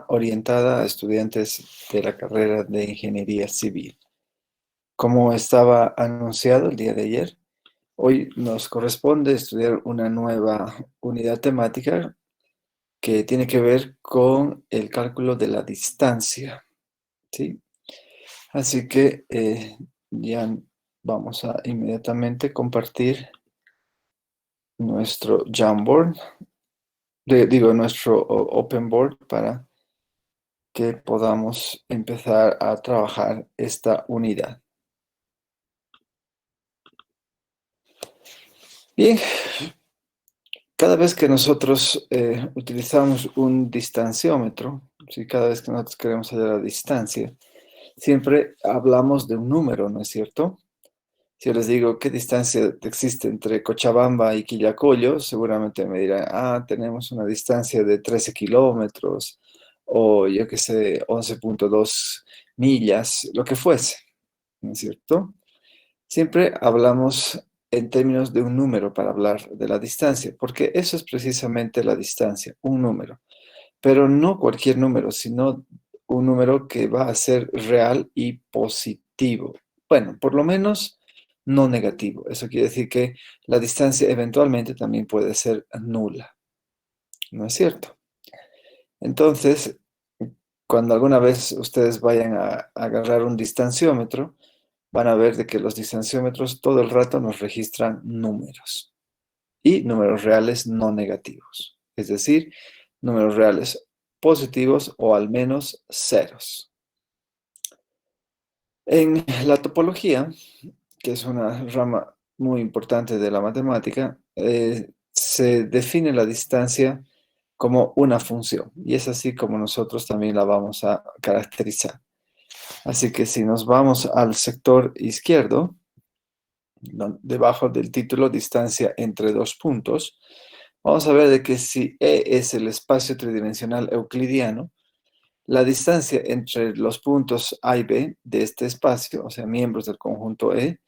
orientada a estudiantes de la carrera de Ingeniería Civil. Como estaba anunciado el día de ayer, hoy nos corresponde estudiar una nueva unidad temática que tiene que ver con el cálculo de la distancia, ¿sí? Así que ya vamos a inmediatamente compartir nuestro Jamboard, nuestro Open Board para que podamos empezar a trabajar esta unidad. Bien, cada vez que nosotros utilizamos un distanciómetro, ¿sí? Cada vez que nosotros queremos hallar la distancia, siempre hablamos de un número, ¿no es cierto? Si yo les digo qué distancia existe entre Cochabamba y Quillacollo, seguramente me dirán, tenemos una distancia de 13 kilómetros, o yo qué sé, 11.2 millas, lo que fuese, ¿no es cierto? Siempre hablamos en términos de un número para hablar de la distancia, porque eso es precisamente la distancia, un número. Pero no cualquier número, sino un número que va a ser real y positivo. Bueno, por lo menos no negativo. Eso quiere decir que la distancia eventualmente también puede ser nula. ¿No es cierto? Entonces, cuando alguna vez ustedes vayan a agarrar un distanciómetro, van a ver de que los distanciómetros todo el rato nos registran números y números reales no negativos, es decir, números reales positivos o al menos ceros. En la topología, que es una rama muy importante de la matemática, se define la distancia como una función y es así como nosotros también la vamos a caracterizar. Así que si nos vamos al sector izquierdo, debajo del título distancia entre dos puntos, vamos a ver de que si E es el espacio tridimensional euclidiano, la distancia entre los puntos A y B de este espacio, o sea, miembros del conjunto E,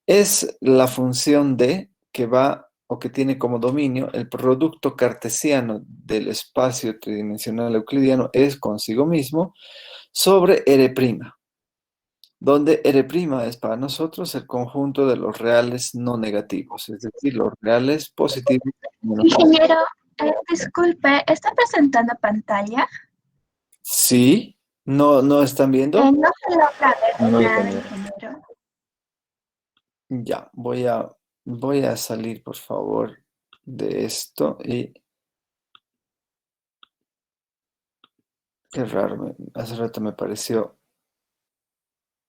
es la función D que va o que tiene como dominio el producto cartesiano del espacio tridimensional euclidiano es consigo mismo sobre R', donde R' es para nosotros el conjunto de los reales no negativos, es decir, los reales positivos menos negativos. Ingeniero, disculpe, ¿está presentando pantalla? Sí, ¿no están viendo? No se logra ver No lo nada, tenía. ingeniero. Ya, voy a salir, por favor, de esto y qué raro, hace rato me pareció.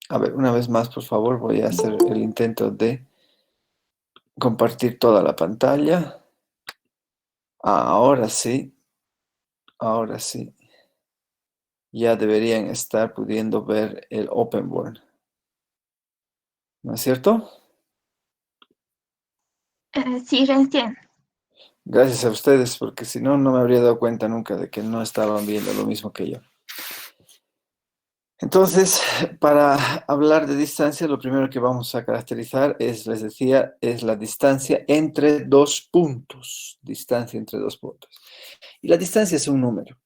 A ver, una vez más, por favor, voy a hacer el intento de compartir toda la pantalla. Ahora sí, ahora sí. Ya deberían estar pudiendo ver el Open Board. ¿No es cierto? Sí, recién. Gracias a ustedes, porque si no, no me habría dado cuenta nunca de que no estaban viendo lo mismo que yo. Entonces, para hablar de distancia, lo primero que vamos a caracterizar es, les decía, es la distancia entre dos puntos. Distancia entre dos puntos. Y la distancia es un número.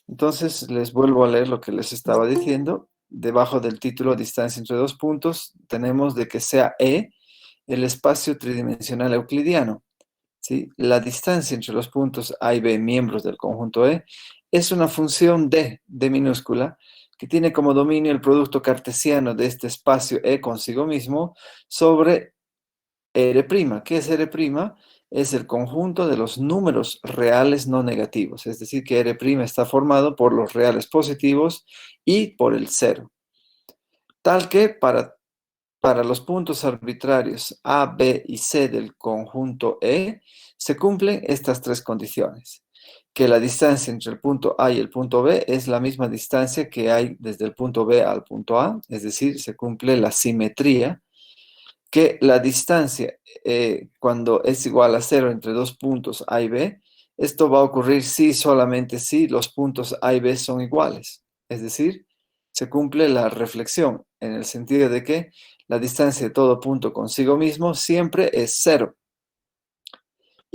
Entonces, les vuelvo a leer lo que les estaba diciendo. Debajo del título distancia entre dos puntos, tenemos de que sea E el espacio tridimensional euclidiano. ¿Sí? La distancia entre los puntos A y B, miembros del conjunto E, es una función D minúscula, que tiene como dominio el producto cartesiano de este espacio E consigo mismo sobre R'. ¿Qué es R'? Es el conjunto de los números reales no negativos, es decir, que R' está formado por los reales positivos y por el cero. Tal que para los puntos arbitrarios A, B y C del conjunto E, se cumplen estas tres condiciones. Que la distancia entre el punto A y el punto B es la misma distancia que hay desde el punto B al punto A, es decir, se cumple la simetría. Que la distancia, cuando es igual a cero entre dos puntos A y B, esto va a ocurrir si solamente si los puntos A y B son iguales. Es decir, se cumple la reflexión en el sentido de que la distancia de todo punto consigo mismo siempre es cero.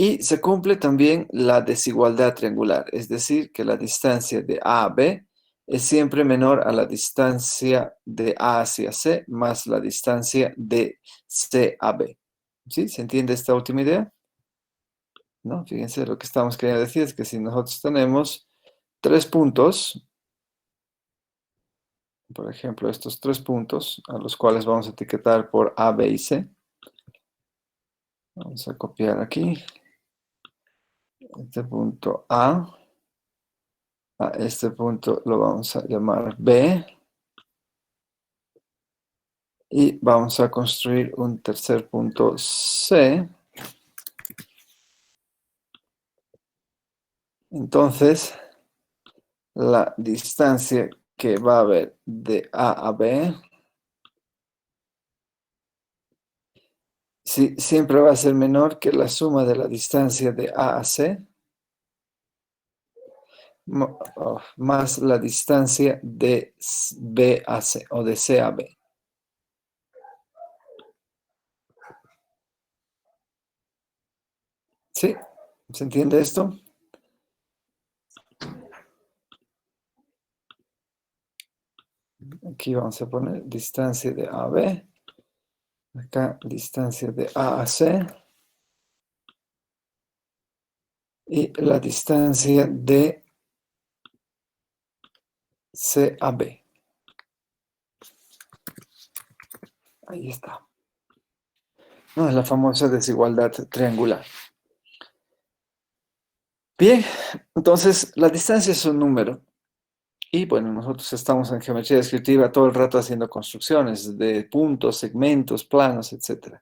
Y se cumple también la desigualdad triangular, es decir, que la distancia de A a B es siempre menor a la distancia de A hacia C más la distancia de C a B. ¿Sí? ¿Se entiende esta última idea? ¿No? Fíjense, lo que estamos queriendo decir es que si nosotros tenemos 3 puntos, por ejemplo, estos 3 puntos, a los cuales vamos a etiquetar por A, B y C. Vamos a copiar aquí este punto A este punto lo vamos a llamar B. Y vamos a construir un tercer punto C. Entonces, la distancia que va a haber de A a B siempre va a ser menor que la suma de la distancia de A a C más la distancia de B a C o de C a B. ¿Sí? ¿Se entiende esto? Aquí vamos a poner distancia de A a B. Acá distancia de A a C. Y la distancia de C a B. Ahí está. No, es la famosa desigualdad triangular. Bien, entonces la distancia es un número. Y bueno, nosotros estamos en geometría descriptiva todo el rato haciendo construcciones de puntos, segmentos, planos, etc.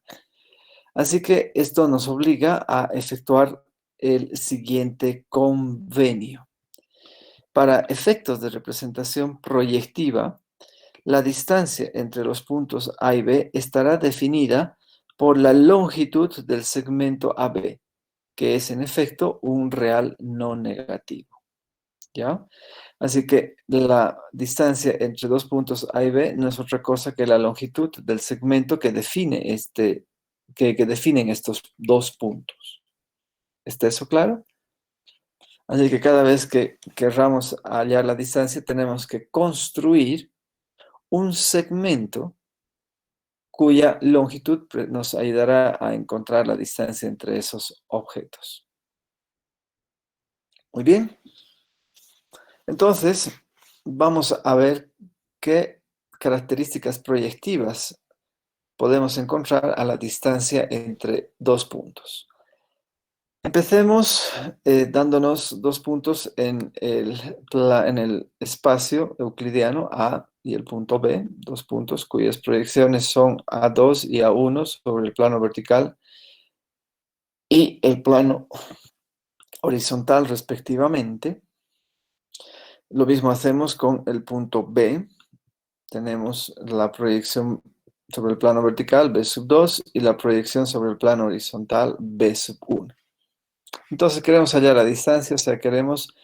Así que esto nos obliga a efectuar el siguiente convenio. Para efectos de representación proyectiva, la distancia entre los puntos A y B estará definida por la longitud del segmento AB, que es en efecto un real no negativo. ¿Ya? Así que la distancia entre dos puntos A y B no es otra cosa que la longitud del segmento que define que definen estos dos puntos. ¿Está eso claro? Así que cada vez que querramos hallar la distancia, tenemos que construir un segmento cuya longitud nos ayudará a encontrar la distancia entre esos objetos. Muy bien. Entonces, vamos a ver qué características proyectivas podemos encontrar a la distancia entre dos puntos. Empecemos dándonos 2 puntos en el espacio euclidiano A y el punto B, 2 puntos cuyas proyecciones son A2 y A1 sobre el plano vertical y el plano horizontal respectivamente. Lo mismo hacemos con el punto B. Tenemos la proyección sobre el plano vertical B sub 2 y la proyección sobre el plano horizontal B sub 1. Entonces queremos hallar la distancia, o sea, queremos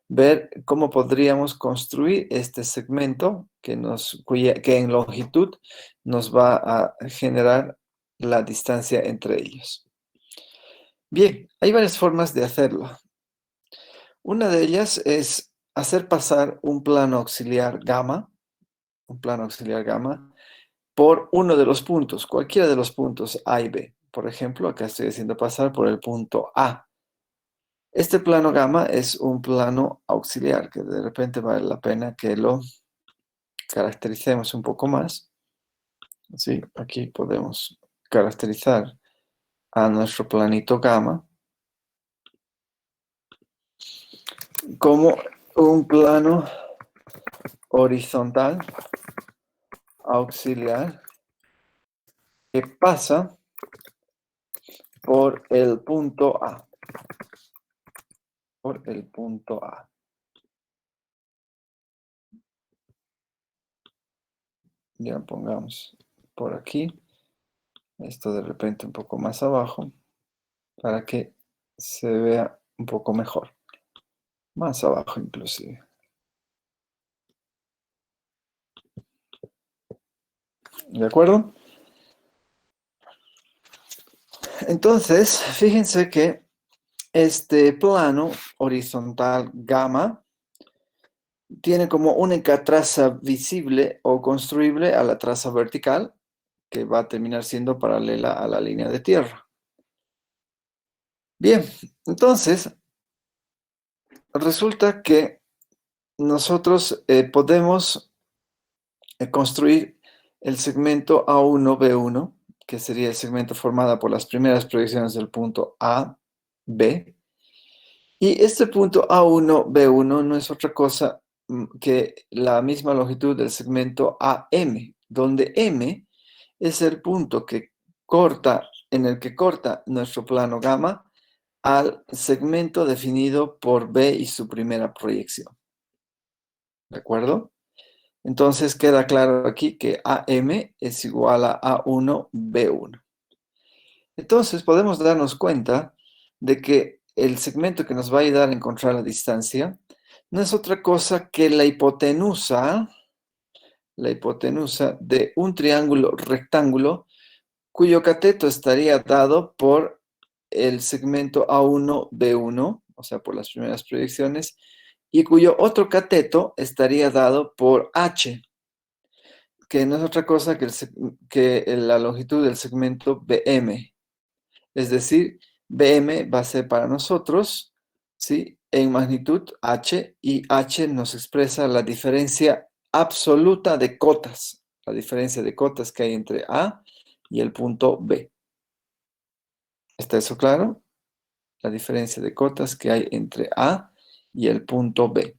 ver cómo podríamos construir este segmento que en longitud nos va a generar la distancia entre ellos. Bien, hay varias formas de hacerlo. Una de ellas es hacer pasar un plano auxiliar gamma por uno de los puntos, cualquiera de los puntos A y B. Por ejemplo, acá estoy haciendo pasar por el punto A. Este plano gamma es un plano auxiliar que de repente vale la pena que lo caractericemos un poco más. Sí, aquí podemos caracterizar a nuestro planito gamma como un plano horizontal auxiliar que pasa por el punto A. Por el punto A. Ya pongamos por aquí, esto de repente un poco más abajo, para que se vea un poco mejor. Más abajo inclusive. ¿De acuerdo? Entonces, fíjense que este plano horizontal gamma tiene como única traza visible o construible a la traza vertical, que va a terminar siendo paralela a la línea de tierra. Bien, entonces, resulta que nosotros podemos construir el segmento A1-B1, que sería el segmento formado por las primeras proyecciones del punto A, B. Y este punto A1-B1 no es otra cosa que la misma longitud del segmento AM, donde M es el punto que corta, en el que corta nuestro plano gamma al segmento definido por B y su primera proyección. ¿De acuerdo? Entonces queda claro aquí que AM es igual a A1-B1. Entonces podemos darnos cuenta de que el segmento que nos va a ayudar a encontrar la distancia no es otra cosa que la hipotenusa de un triángulo rectángulo cuyo cateto estaría dado por el segmento A1-B1, o sea, por las primeras proyecciones, y cuyo otro cateto estaría dado por H, que no es otra cosa que la longitud del segmento BM. Es decir, BM va a ser para nosotros, ¿sí?, en magnitud H, y H nos expresa la diferencia absoluta de cotas, la diferencia de cotas que hay entre A y el punto B. ¿Está eso claro? La diferencia de cotas que hay entre A y el punto B.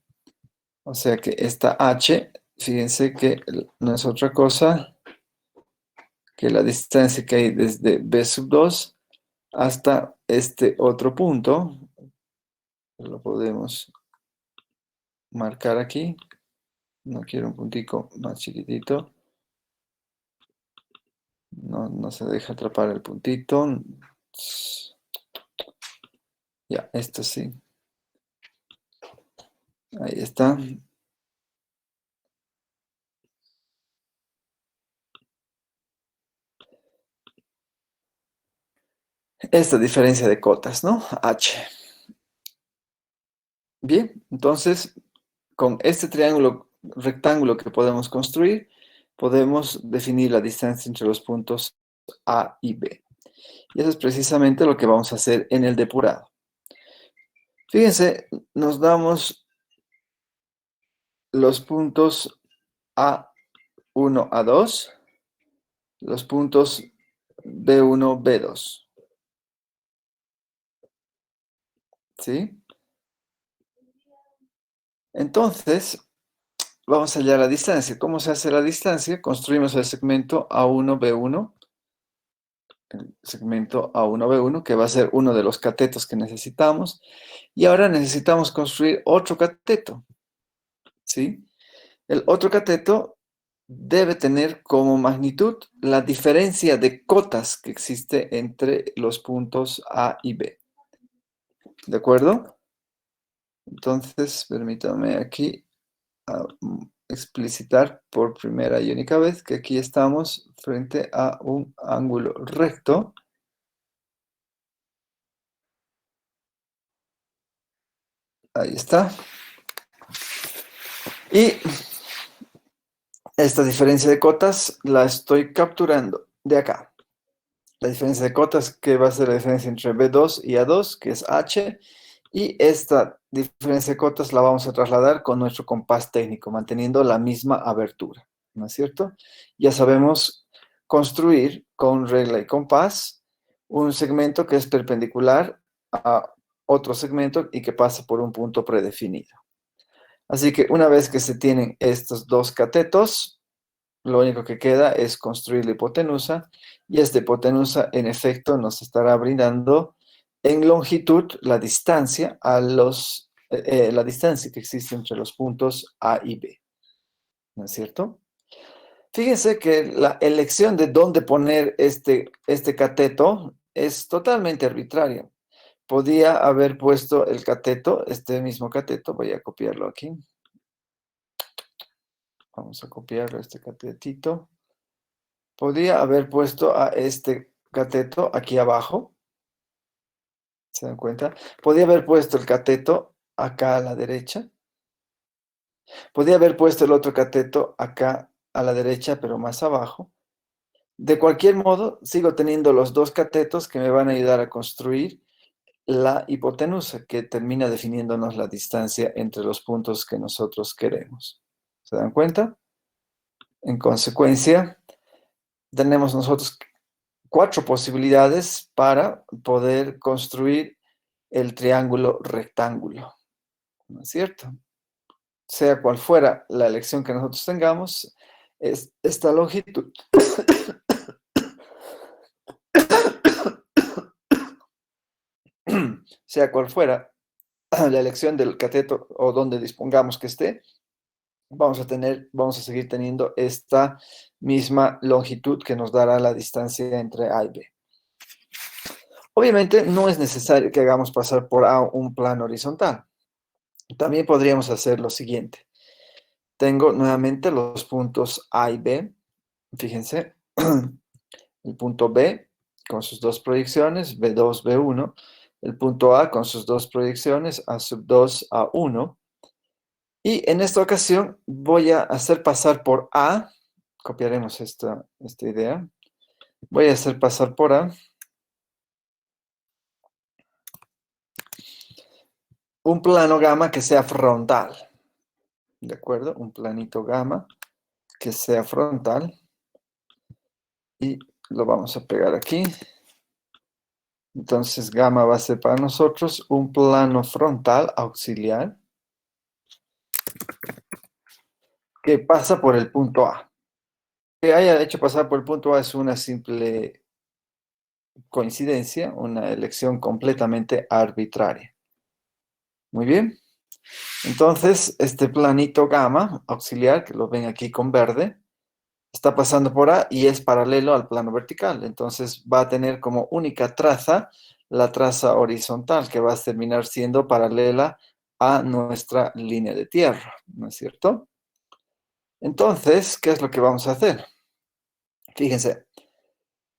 O sea que esta H, fíjense que no es otra cosa que la distancia que hay desde B2 hasta este otro punto. Lo podemos marcar aquí. No quiero un puntico más chiquitito. No se deja atrapar el puntito. Ya, esto sí. Ahí está. Esta diferencia de cotas, ¿no? H. Bien, entonces, con este triángulo rectángulo que podemos construir, podemos definir la distancia entre los puntos A y B. Y eso es precisamente lo que vamos a hacer en el depurado. Fíjense, nos damos los puntos A1, A2, los puntos B1, B2. ¿Sí? Entonces, vamos a hallar la distancia. ¿Cómo se hace la distancia? Construimos el segmento A1, B1, el segmento A1, B1, que va a ser uno de los catetos que necesitamos. Y ahora necesitamos construir otro cateto. ¿Sí? El otro cateto debe tener como magnitud la diferencia de cotas que existe entre los puntos A y B. ¿De acuerdo? Entonces, permítame aquí explicitar por primera y única vez que aquí estamos frente a un ángulo recto. Ahí está. Y esta diferencia de cotas la estoy capturando de acá. La diferencia de cotas que va a ser la diferencia entre B2 y A2, que es H, y esta diferencia de cotas la vamos a trasladar con nuestro compás técnico, manteniendo la misma abertura, ¿no es cierto? Ya sabemos construir con regla y compás un segmento que es perpendicular a otro segmento y que pasa por un punto predefinido. Así que una vez que se tienen estos dos catetos, lo único que queda es construir la hipotenusa, y esta hipotenusa en efecto nos estará brindando en longitud la distancia la distancia que existe entre los puntos A y B, ¿no es cierto? Fíjense que la elección de dónde poner este cateto es totalmente arbitraria. Podía haber puesto el cateto, este mismo cateto, voy a copiarlo aquí. Vamos a copiarlo, este catetito. Podría haber puesto a este cateto aquí abajo, ¿Se dan cuenta? Podía haber puesto el cateto acá a la derecha. Podía haber puesto el otro cateto acá a la derecha, pero más abajo. De cualquier modo, sigo teniendo los dos catetos que me van a ayudar a construir la hipotenusa, que termina definiéndonos la distancia entre los puntos que nosotros queremos. ¿Se dan cuenta? En consecuencia, tenemos nosotros 4 posibilidades para poder construir el triángulo rectángulo, ¿no es cierto? Sea cual fuera la elección que nosotros tengamos, esta longitud sea cual fuera la elección del cateto o donde dispongamos que esté, vamos a seguir teniendo esta misma longitud que nos dará la distancia entre A y B. Obviamente no es necesario que hagamos pasar por A un plano horizontal. También podríamos hacer lo siguiente. Tengo nuevamente los puntos A y B. Fíjense, el punto B con sus dos proyecciones, B2, B1. El punto A con sus dos proyecciones, A2, A1. Y en esta ocasión voy a hacer pasar por A. Copiaremos esta idea. Voy a hacer pasar por A un plano gamma que sea frontal. ¿De acuerdo? Un planito gamma que sea frontal. Y lo vamos a pegar aquí. Entonces, gamma va a ser para nosotros un plano frontal auxiliar que pasa por el punto A. Que haya hecho pasar por el punto A es una simple coincidencia, una elección completamente arbitraria. Muy bien. Entonces, este planito gamma auxiliar, que lo ven aquí con verde, está pasando por A y es paralelo al plano vertical. Entonces, va a tener como única traza la traza horizontal, que va a terminar siendo paralela a nuestra línea de tierra, ¿no es cierto? Entonces, ¿qué es lo que vamos a hacer? Fíjense,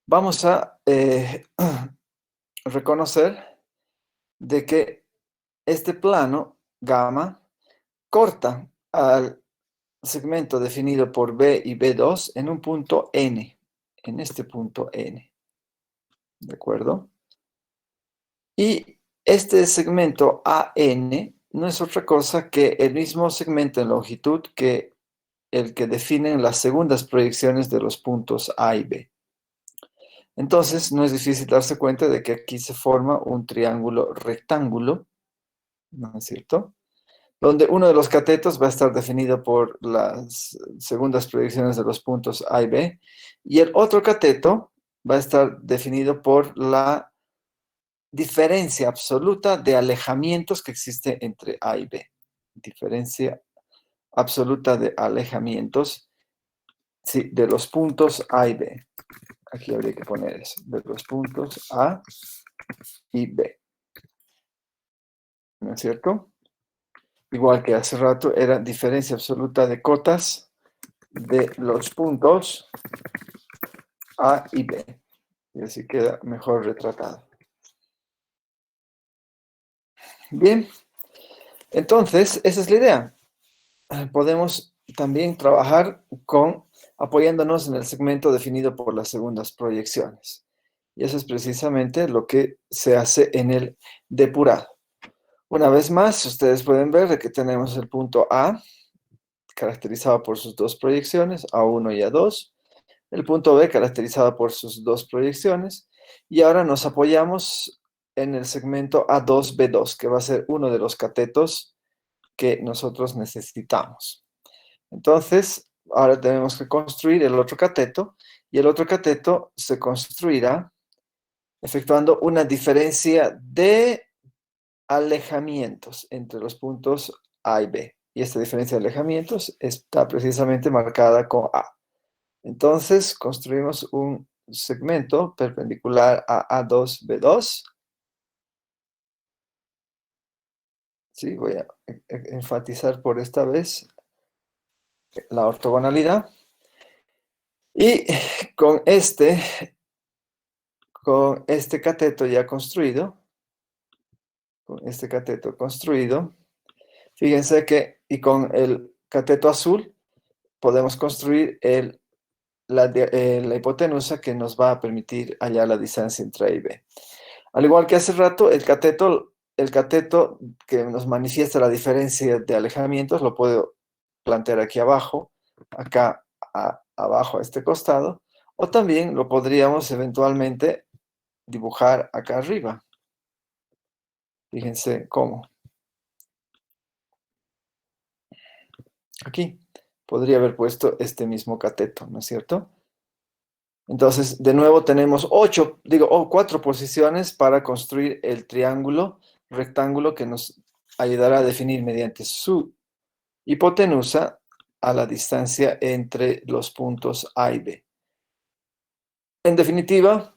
vamos a reconocer de que este plano gamma corta al segmento definido por B y B2 en un punto N, en este punto N, ¿de acuerdo? Y este segmento AN no es otra cosa que el mismo segmento en longitud que el que definen las segundas proyecciones de los puntos A y B. Entonces, no es difícil darse cuenta de que aquí se forma un triángulo rectángulo, ¿no es cierto? Donde uno de los catetos va a estar definido por las segundas proyecciones de los puntos A y B, y el otro cateto va a estar definido por la diferencia absoluta de alejamientos que existe entre A y B. Diferencia absoluta de alejamientos, sí, de los puntos A y B. Aquí habría que poner eso, de los puntos A y B. ¿No es cierto? Igual que hace rato era diferencia absoluta de cotas de los puntos A y B. Y así queda mejor retratado. Bien, entonces esa es la idea. Podemos también trabajar apoyándonos en el segmento definido por las segundas proyecciones. Y eso es precisamente lo que se hace en el depurado. Una vez más, ustedes pueden ver que tenemos el punto A, caracterizado por sus dos proyecciones, A1 y A2. El punto B, caracterizado por sus dos proyecciones. Y ahora nos apoyamos en el segmento A2B2, que va a ser uno de los catetos que nosotros necesitamos. Entonces, ahora tenemos que construir el otro cateto, y el otro cateto se construirá efectuando una diferencia de alejamientos entre los puntos A y B. Y esta diferencia de alejamientos está precisamente marcada con A. Entonces, construimos un segmento perpendicular a A2B2. Sí, voy a enfatizar por esta vez la ortogonalidad. Y con este cateto ya construido, con este cateto construido, fíjense que, y con el cateto azul, podemos construir la hipotenusa que nos va a permitir hallar la distancia entre A y B. Al igual que hace rato, el cateto que nos manifiesta la diferencia de alejamientos lo puedo plantear aquí abajo, acá abajo a este costado, o también lo podríamos eventualmente dibujar acá arriba. Fíjense cómo. Aquí podría haber puesto este mismo cateto, ¿no es cierto? Entonces, de nuevo tenemos 4 posiciones para construir el triángulo rectángulo que nos ayudará a definir mediante su hipotenusa a la distancia entre los puntos A y B. En definitiva,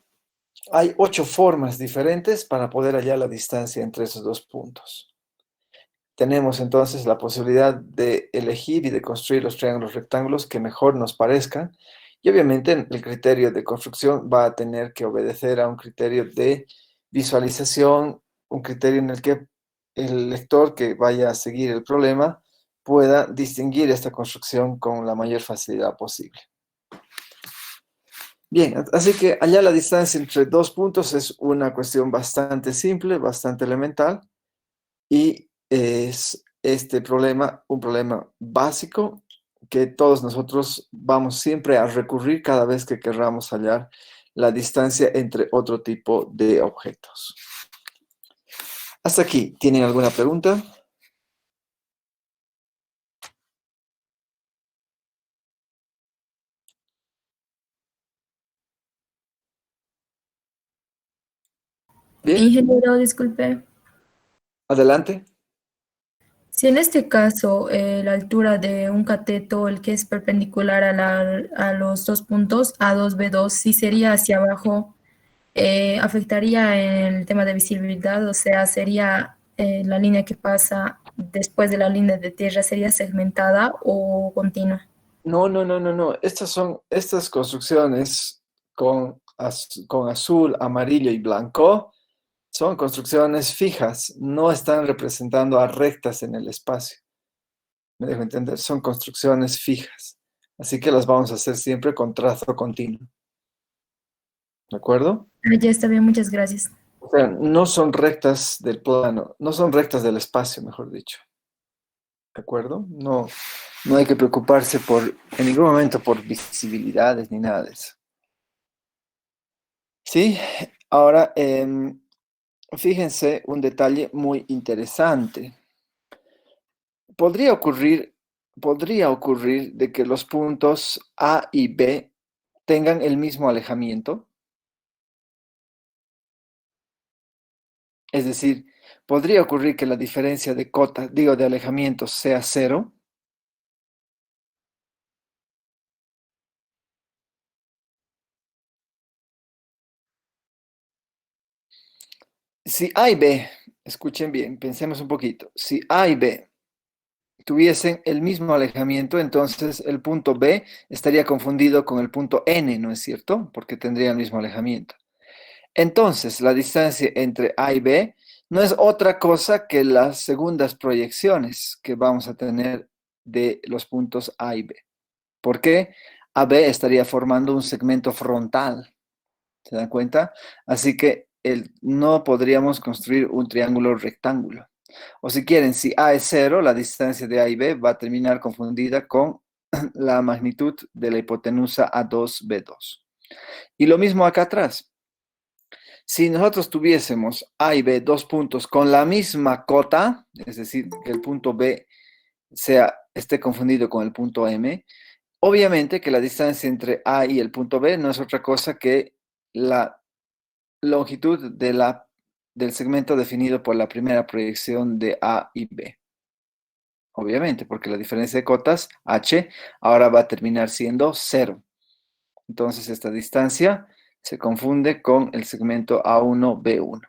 hay 8 formas diferentes para poder hallar la distancia entre esos dos puntos. Tenemos entonces la posibilidad de elegir y de construir los triángulos rectángulos que mejor nos parezcan. Y obviamente el criterio de construcción va a tener que obedecer a un criterio de visualización, un criterio en el que el lector que vaya a seguir el problema pueda distinguir esta construcción con la mayor facilidad posible. Bien, así que hallar la distancia entre dos puntos es una cuestión bastante simple, bastante elemental, y es este problema un problema básico que todos nosotros vamos siempre a recurrir cada vez que querramos hallar la distancia entre otro tipo de objetos. Hasta aquí, ¿tienen alguna pregunta? Bien, Ingeniero, disculpe. adelante. Si en este caso la altura de un cateto, el que es perpendicular a los dos puntos, A2, B2, si sería hacia abajo, afectaría en el tema de visibilidad, o sea, sería la línea que pasa después de la línea de tierra, ¿sería segmentada o continua? No, no, no, no, no. Estas construcciones con azul, amarillo y blanco son construcciones fijas, no están representando a rectas en el espacio. ¿Me dejo entender? Son construcciones fijas. Así que las vamos a hacer siempre con trazo continuo. ¿De acuerdo? Ah, ya está bien, muchas gracias. O sea, no son rectas del plano, no son rectas del espacio, mejor dicho. ¿De acuerdo? No, no hay que preocuparse en ningún momento por visibilidades ni nada de eso. ¿Sí? Ahora, fíjense un detalle muy interesante. Podría ocurrir de que los puntos A y B tengan el mismo alejamiento. Es decir, podría ocurrir que la diferencia de cota, de alejamiento sea cero. Si A y B, escuchen bien, pensemos un poquito. Si A y B tuviesen el mismo alejamiento, entonces el punto B estaría confundido con el punto N, ¿no es cierto? Porque tendría el mismo alejamiento. Entonces, la distancia entre A y B no es otra cosa que las segundas proyecciones que vamos a tener de los puntos A y B. ¿Por qué? AB estaría formando un segmento frontal. ¿Se dan cuenta? Así que no podríamos construir un triángulo rectángulo. O si quieren, si A es 0, la distancia de A y B va a terminar confundida con la magnitud de la hipotenusa A2B2. Y lo mismo acá atrás. Si nosotros tuviésemos A y B dos puntos con la misma cota, es decir, que el punto B esté confundido con el punto M, obviamente que la distancia entre A y el punto B no es otra cosa que la longitud del segmento definido por la primera proyección de A y B. Obviamente, porque la diferencia de cotas, H, ahora va a terminar siendo 0. Entonces esta distancia se confunde con el segmento A1, B1.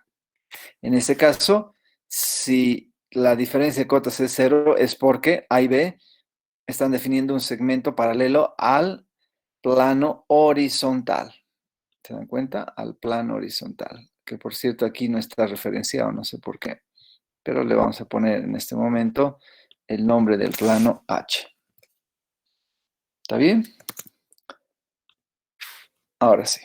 En ese caso, si la diferencia de cotas es 0, es porque A y B están definiendo un segmento paralelo al plano horizontal. ¿Se dan cuenta? Al plano horizontal, que por cierto aquí no está referenciado, no sé por qué. pero le vamos a poner en este momento el nombre del plano H. ¿Está bien? Ahora sí.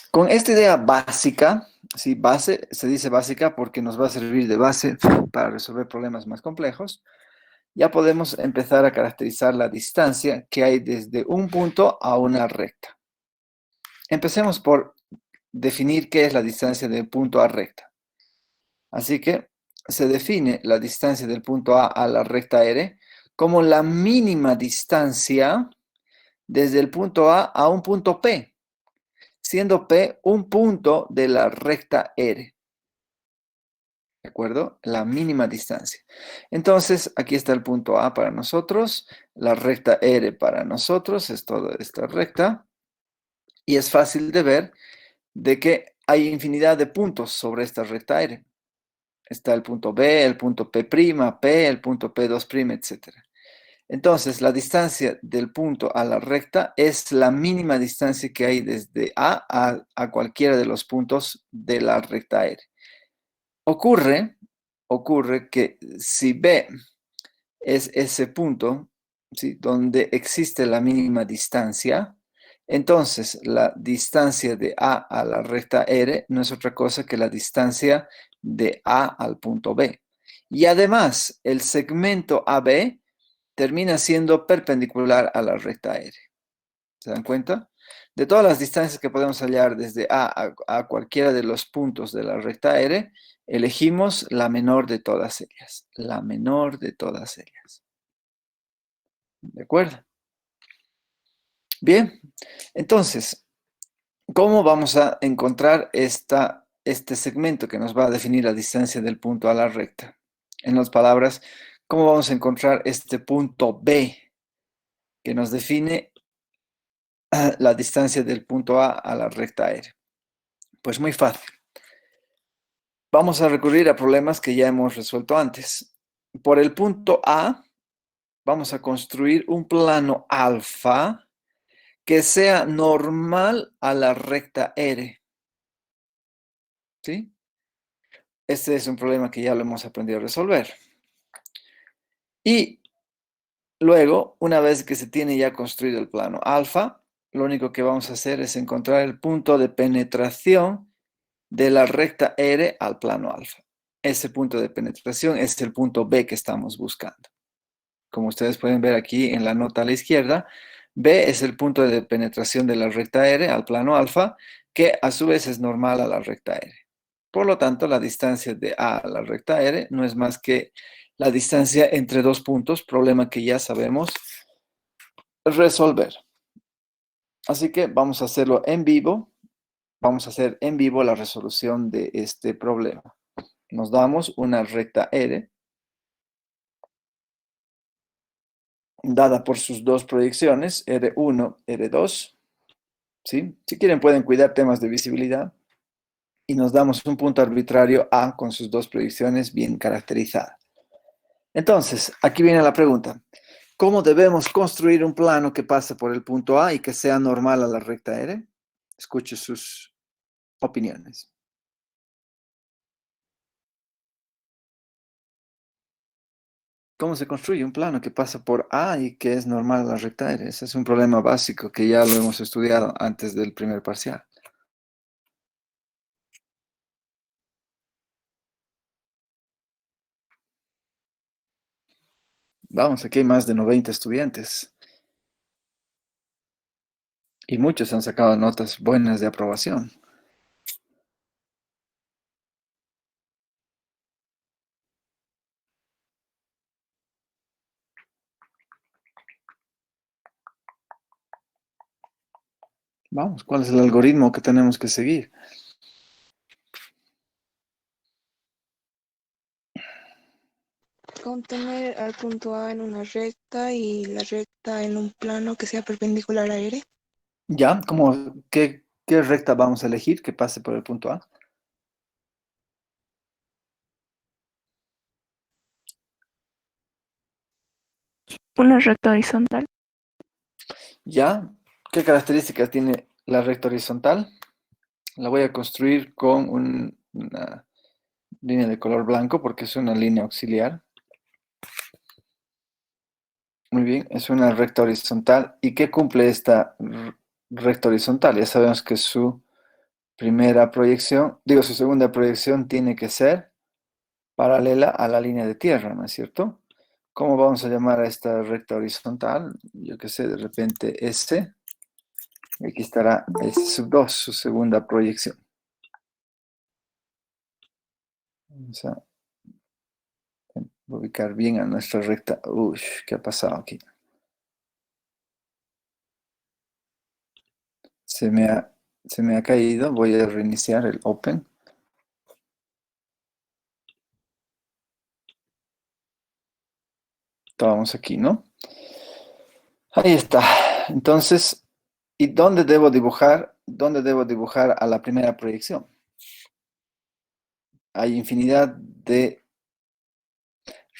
Con esta idea básica, ¿sí? Base, se dice básica porque nos va a servir de base para resolver problemas más complejos. Ya podemos empezar a caracterizar la distancia que hay desde un punto a una recta. Empecemos por definir qué es la distancia del punto a recta. Así que se define la distancia del punto A la recta R como la mínima distancia desde el punto A un punto P, siendo P un punto de la recta R. ¿De acuerdo? La mínima distancia. Entonces, aquí está el punto A para nosotros, la recta R para nosotros, es toda esta recta, y es fácil de ver de que hay infinidad de puntos sobre esta recta R. Está el punto B, el punto P', P, el punto P2', etc. Entonces, la distancia del punto a la recta es la mínima distancia que hay desde A cualquiera de los puntos de la recta R. Ocurre que si B es ese punto, ¿sí?, donde existe la mínima distancia, entonces la distancia de A la recta R no es otra cosa que la distancia de A al punto B. Y además, el segmento AB termina siendo perpendicular a la recta R. ¿Se dan cuenta? De todas las distancias que podemos hallar desde A cualquiera de los puntos de la recta R, elegimos la menor de todas ellas. La menor de todas ellas. ¿De acuerdo? Bien, entonces, ¿cómo vamos a encontrar este segmento que nos va a definir la distancia del punto a la recta? En otras palabras, ¿cómo vamos a encontrar este punto B que nos define la distancia del punto A la recta R? Pues muy fácil. Vamos a recurrir a problemas que ya hemos resuelto antes. Por el punto A, vamos a construir un plano alfa que sea normal a la recta R. ¿Sí? Este es un problema que ya lo hemos aprendido a resolver. Y luego, una vez que se tiene ya construido el plano alfa, lo único que vamos a hacer es encontrar el punto de penetración de la recta R al plano alfa. Ese punto de penetración es el punto B que estamos buscando. Como ustedes pueden ver aquí en la nota a la izquierda, B es el punto de penetración de la recta R al plano alfa, que a su vez es normal a la recta R. Por lo tanto, la distancia de A a la recta R no es más que la distancia entre dos puntos, problema que ya sabemos resolver. Así que vamos a hacerlo en vivo. Vamos a hacer en vivo la resolución de este problema. Nos damos una recta R dada por sus dos proyecciones, R1, R2. ¿Sí? Si quieren pueden cuidar temas de visibilidad. Y nos damos un punto arbitrario A con sus dos proyecciones bien caracterizadas. Entonces, aquí viene la pregunta. ¿Cómo debemos construir un plano que pase por el punto A y que sea normal a la recta R? Escuche sus opiniones. ¿Cómo se construye un plano que pasa por A y que es normal a la recta R? Ese es un problema básico que ya lo hemos estudiado antes del primer parcial. Vamos, aquí hay más de 90 estudiantes. Y muchos han sacado notas buenas de aprobación. Vamos, ¿cuál es el algoritmo que tenemos que seguir? Contener al punto A en una recta y la recta en un plano que sea perpendicular a R. ¿Ya? ¿Qué recta vamos a elegir que pase por el punto A? Una recta horizontal. ¿Ya? ¿Qué características tiene la recta horizontal? La voy a construir con una Línea de color blanco porque es una línea auxiliar. Muy bien, es una recta horizontal. ¿Y qué cumple esta recta horizontal? Ya sabemos que su su segunda proyección tiene que ser paralela a la línea de tierra, ¿no es cierto? ¿Cómo vamos a llamar a esta recta horizontal? Yo qué sé, de repente S. Aquí estará S2, su segunda proyección. Vamos a ubicar bien a nuestra recta. Uy, ¿qué ha pasado aquí? Se me ha caído. Voy a reiniciar el Open. Estábamos aquí, ¿no? Ahí está. Entonces, ¿y dónde debo dibujar? ¿Dónde debo dibujar a la primera proyección? Hay infinidad de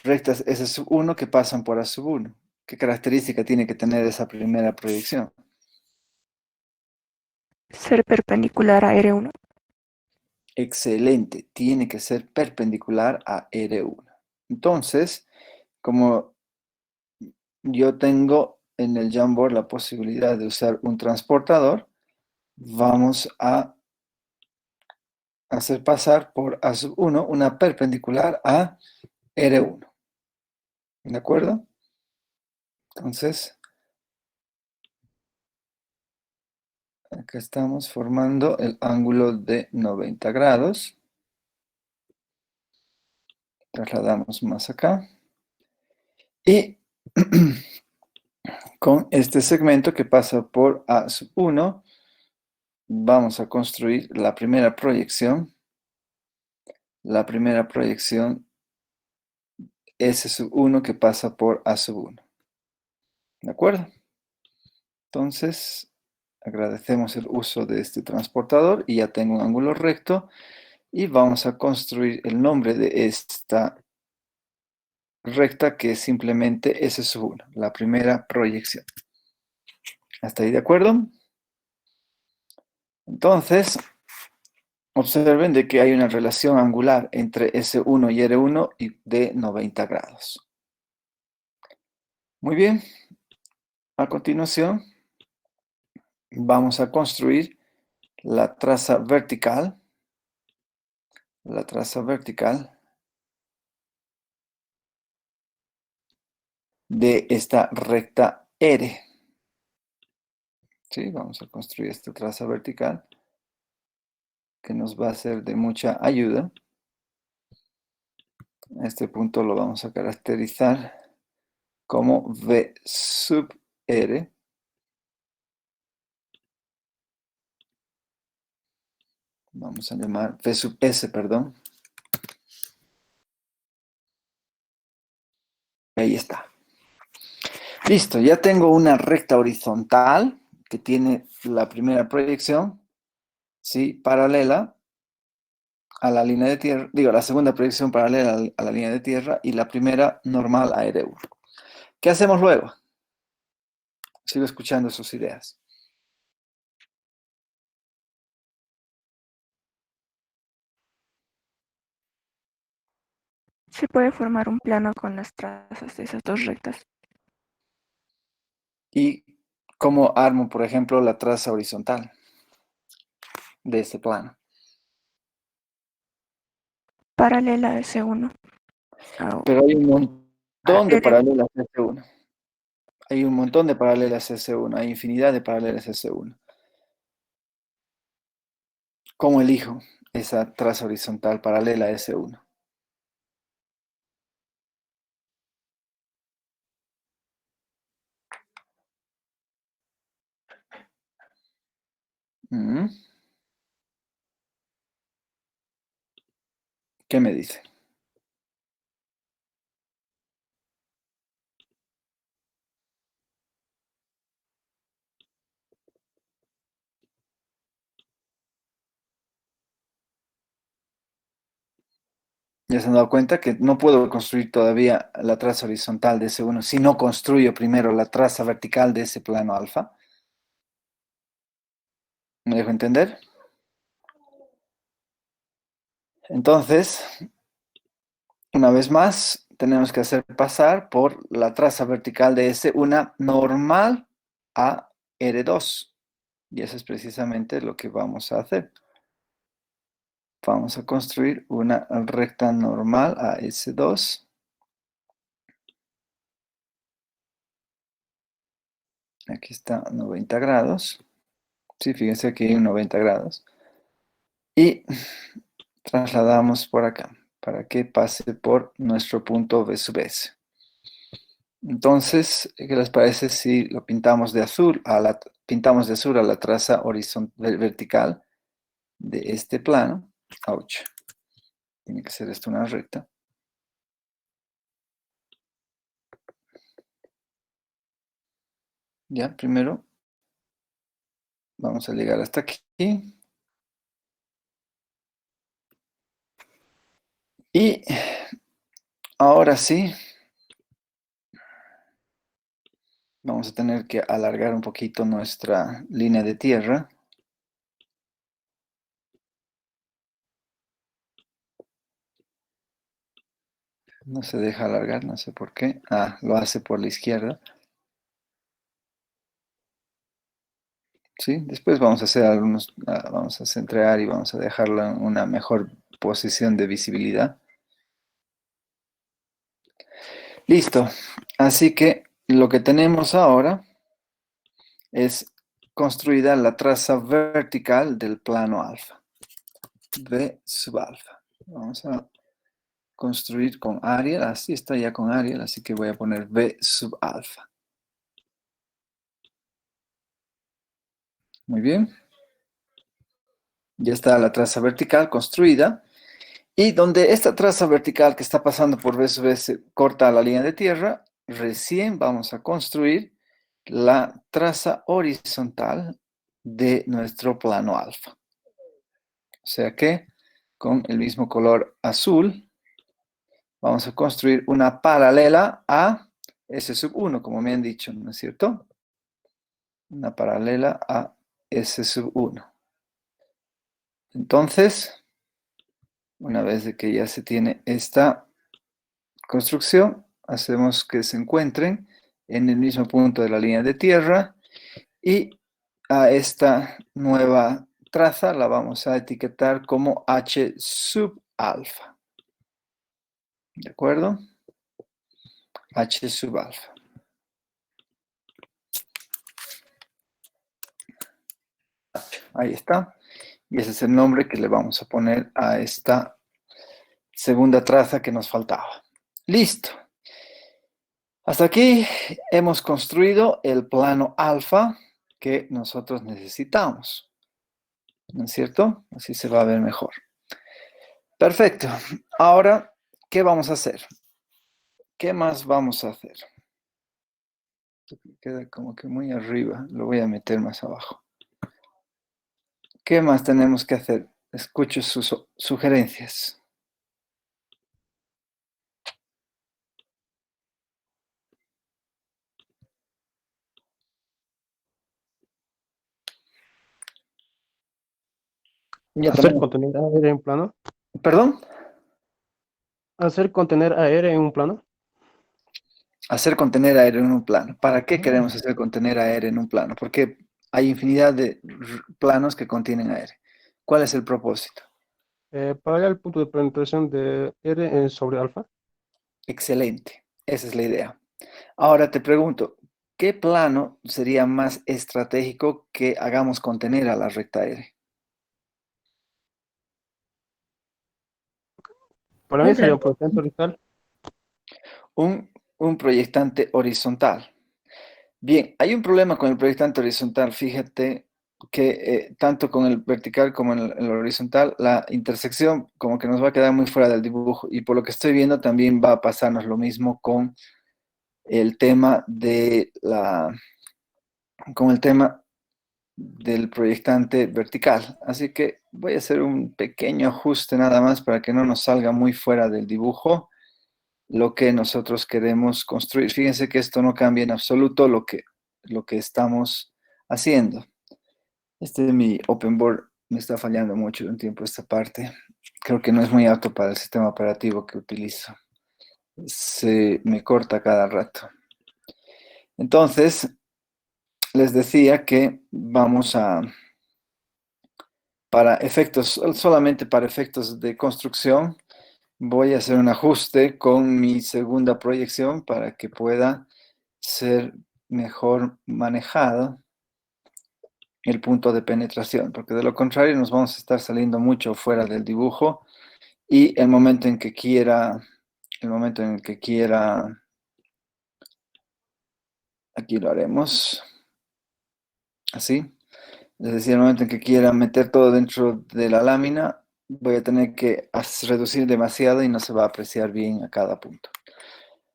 rectas S1 que pasan por A1. ¿Qué característica tiene que tener esa primera proyección? Ser perpendicular a R1. Excelente, tiene que ser perpendicular a R1. Entonces, como yo tengo en el Jamboard la posibilidad de usar un transportador, vamos a hacer pasar por A1 una perpendicular a R1. ¿De acuerdo? Entonces, acá estamos formando el ángulo de 90 grados. Trasladamos más acá. Y con este segmento que pasa por A1, vamos a construir la primera proyección. La primera proyección S1 que pasa por A1. ¿De acuerdo? Entonces, agradecemos el uso de este transportador y ya tengo un ángulo recto y vamos a construir el nombre de esta recta que es simplemente S1, la primera proyección. ¿Hasta ahí de acuerdo? Entonces, observen de que hay una relación angular entre S1 y R1 de 90 grados. Muy bien. A continuación, vamos a construir la traza vertical. La traza vertical de esta recta R. ¿Sí? Vamos a construir esta traza vertical que nos va a ser de mucha ayuda. Este punto lo vamos a caracterizar como V sub R. Vamos a llamar V sub S, perdón. Ahí está. Listo, ya tengo una recta horizontal que tiene la primera proyección, ¿sí? Paralela a la línea de tierra, la segunda proyección paralela a la línea de tierra y la primera normal a R1. ¿Qué hacemos luego? Sigo escuchando sus ideas. Se puede formar un plano con las trazas de esas dos rectas. ¿Y cómo armo, por ejemplo, la traza horizontal de este plano? Paralela a S1. Pero hay un montón de R1. paralelas S1. Hay un montón de paralelas S1. Hay infinidad de paralelas S1. ¿Cómo elijo esa traza horizontal paralela a S1? ¿Qué me dice? Ya se han dado cuenta que no puedo construir todavía la traza horizontal de S1 si no construyo primero la traza vertical de ese plano alfa. ¿Me dejo entender? Entonces, Una vez más, tenemos que hacer pasar por la traza vertical de S una normal a R2. Y eso es precisamente lo que vamos a hacer. Vamos a construir una recta normal a S2. Aquí está 90 grados. Sí, fíjense aquí hay un 90 grados. Y trasladamos por acá para que pase por nuestro punto B sub S. Entonces, ¿qué les parece si lo pintamos de azul a la traza horizontal vertical de este plano? Ouch. Tiene que ser esto una recta. Ya, primero vamos a llegar hasta aquí. Y ahora sí, vamos a tener que alargar un poquito nuestra línea de tierra. No se deja alargar, no sé por qué. Ah, lo hace por la izquierda. Sí, después vamos a hacer vamos a centrar y vamos a dejarlo en una mejor posición de visibilidad. Listo. Así que lo que tenemos ahora es construida la traza vertical del plano alfa. V sub alfa. Vamos a construir con Arial. Así está ya con Arial, así que voy a poner V sub alfa. Muy bien. Ya está la traza vertical construida. Y donde esta traza vertical que está pasando por V sub S corta la línea de tierra, recién vamos a construir la traza horizontal de nuestro plano alfa. O sea que con el mismo color azul vamos a construir una paralela a S sub 1, como me han dicho, ¿no es cierto? Una paralela a S sub 1. Entonces, una vez de que ya se tiene esta construcción, hacemos que se encuentren en el mismo punto de la línea de tierra y a esta nueva traza la vamos a etiquetar como H sub alfa. ¿De acuerdo? H sub alfa. Ahí está. Y ese es el nombre que le vamos a poner a esta segunda traza que nos faltaba. Listo. Hasta aquí hemos construido el plano alfa que nosotros necesitamos. ¿No es cierto? Así se va a ver mejor. Perfecto. Ahora, ¿qué vamos a hacer? ¿Qué más vamos a hacer? Queda como que muy arriba. Lo voy a meter más abajo. ¿Qué más tenemos que hacer? Escucho sus sugerencias. Ya Hacer tenemos. contener aire en plano. ¿Perdón? Hacer contener aire en un plano. Hacer contener aire en un plano. ¿Para qué queremos hacer contener aire en un plano? Porque hay infinidad de planos que contienen aire. ¿Cuál es el propósito? Para hallar el punto de penetración de R en sobre alfa. Excelente. Esa es la idea. Ahora te pregunto, ¿qué plano sería más estratégico que hagamos contener a la recta aire? Para mí sería un proyecto horizontal. Un proyectante horizontal. Bien, hay un problema con el proyectante horizontal. Fíjate que tanto con el vertical como en el horizontal, la intersección como que nos va a quedar muy fuera del dibujo. Y por lo que estoy viendo también va a pasarnos lo mismo con el tema con el tema del proyectante vertical. Así que voy a hacer un pequeño ajuste nada más para que no nos salga muy fuera del dibujo lo que nosotros queremos construir. Fíjense que esto no cambia en absoluto lo que estamos haciendo. Este de mi open board me está fallando mucho de un tiempo esta parte. Creo que no es muy apto para el sistema operativo que utilizo. se me corta cada rato. Entonces, les decía que vamos a, para efectos, solamente para efectos de construcción, voy a hacer un ajuste con mi segunda proyección para que pueda ser mejor manejado el punto de penetración, porque de lo contrario nos vamos a estar saliendo mucho fuera del dibujo y el momento en que quiera, aquí lo haremos así, es decir, el momento en que quiera meter todo dentro de la lámina, voy a tener que reducir demasiado y no se va a apreciar bien a cada punto.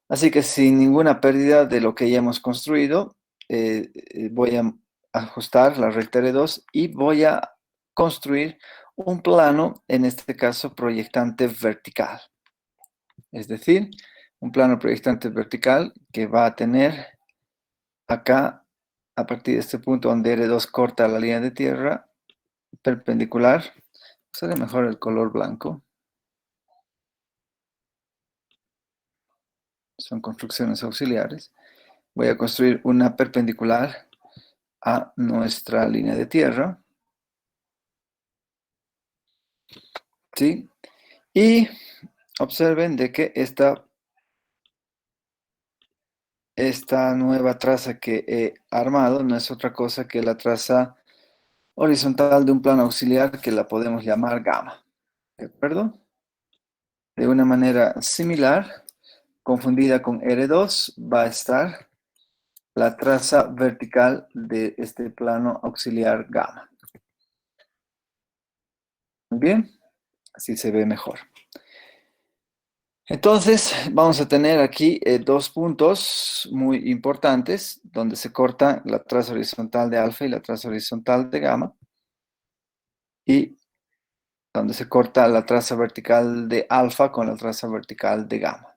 Así que sin ninguna pérdida de lo que ya hemos construido, voy a ajustar la recta R2 y voy a construir un plano, en este caso proyectante vertical. Es decir, un plano proyectante vertical que va a tener acá, a partir de este punto donde R2 corta la línea de tierra, perpendicular. Usaré mejor el color blanco. Son construcciones auxiliares. Voy a construir una perpendicular a nuestra línea de tierra. ¿Sí? Y observen de que esta nueva traza que he armado no es otra cosa que la traza horizontal de un plano auxiliar que la podemos llamar gamma. ¿De acuerdo? De una manera similar, confundida con R2, va a estar la traza vertical de este plano auxiliar gamma. Muy bien, así se ve mejor. Entonces, vamos a tener aquí dos puntos muy importantes donde se corta la traza horizontal de alfa y la traza horizontal de gamma, y donde se corta la traza vertical de alfa con la traza vertical de gamma.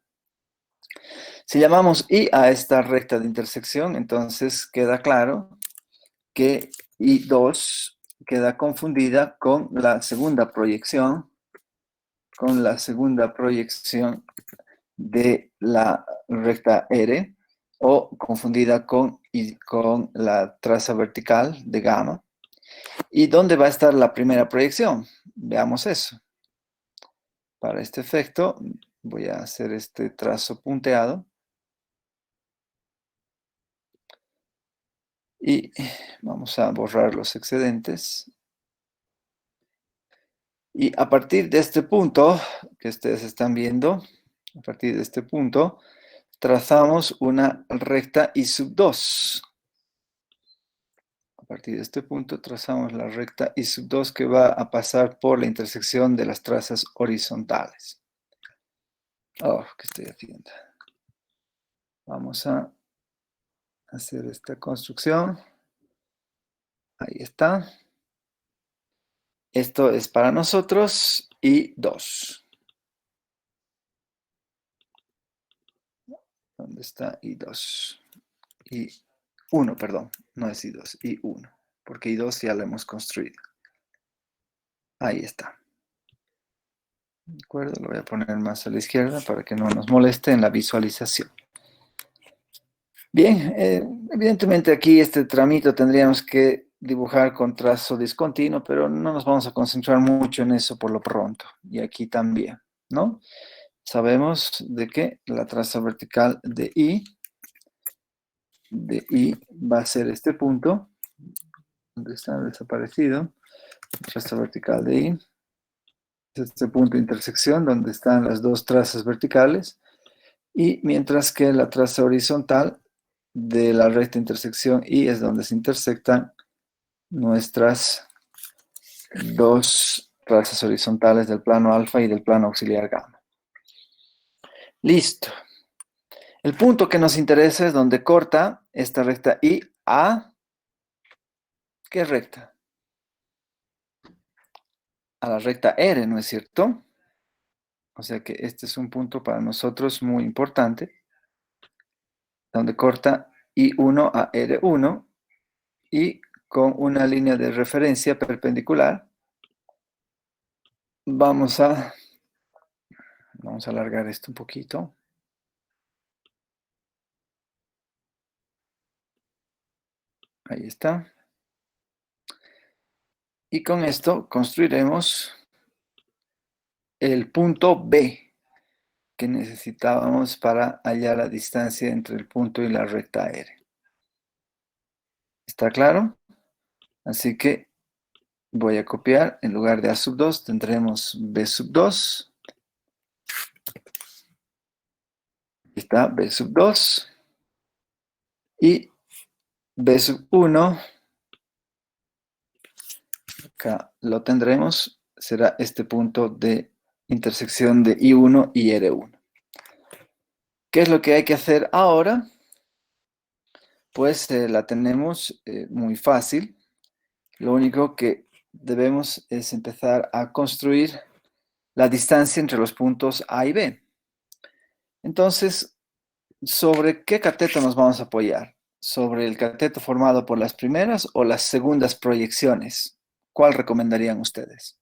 Si llamamos I a esta recta de intersección, entonces queda claro que I2 queda confundida con la segunda proyección, de la recta R, o confundida con la traza vertical de gamma. ¿Y dónde va a estar la primera proyección? Veamos eso. Para este efecto voy a hacer este trazo punteado. Y vamos a borrar los excedentes. Y a partir de este punto que ustedes están viendo, a partir de este punto, trazamos una recta I sub 2. A partir de este punto trazamos la recta I sub 2 que va a pasar por la intersección de las trazas horizontales. Oh, ¿qué estoy haciendo? Vamos a hacer esta construcción. Ahí está. Esto es para nosotros I2. ¿Dónde está I2? I1, perdón. No es I2, I1. Porque I2 ya lo hemos construido. Ahí está. ¿De acuerdo? Lo voy a poner más a la izquierda para que no nos moleste en la visualización. Bien, evidentemente aquí este tramito tendríamos que dibujar con trazo discontinuo, pero no nos vamos a concentrar mucho en eso por lo pronto. Y aquí también, ¿no? Sabemos de que la traza vertical de I va a ser este punto, donde está desaparecido, traza vertical de I, este punto de intersección donde están las dos trazas verticales, y mientras que la traza horizontal de la recta intersección I es donde se intersectan nuestras dos trazas horizontales del plano alfa y del plano auxiliar gamma. Listo. El punto que nos interesa es donde corta esta recta I a... ¿Qué recta? A la recta R, ¿no es cierto? O sea que este es un punto para nosotros muy importante, donde corta I1 a R1 y con una línea de referencia perpendicular vamos a alargar esto un poquito. Ahí está. Y con esto construiremos el punto B que necesitábamos para hallar la distancia entre el punto y la recta R. ¿Está claro? Así que voy a copiar, en lugar de A sub 2 tendremos B sub 2. Aquí está B sub 2. Y B sub 1, acá lo tendremos, será este punto de intersección de I1 y R1. ¿Qué es lo que hay que hacer ahora? Pues la tenemos muy fácil. Lo único que debemos es empezar a construir la distancia entre los puntos A y B. Entonces, ¿sobre qué cateto nos vamos a apoyar? ¿Sobre el cateto formado por las primeras o las segundas proyecciones? ¿Cuál recomendarían ustedes?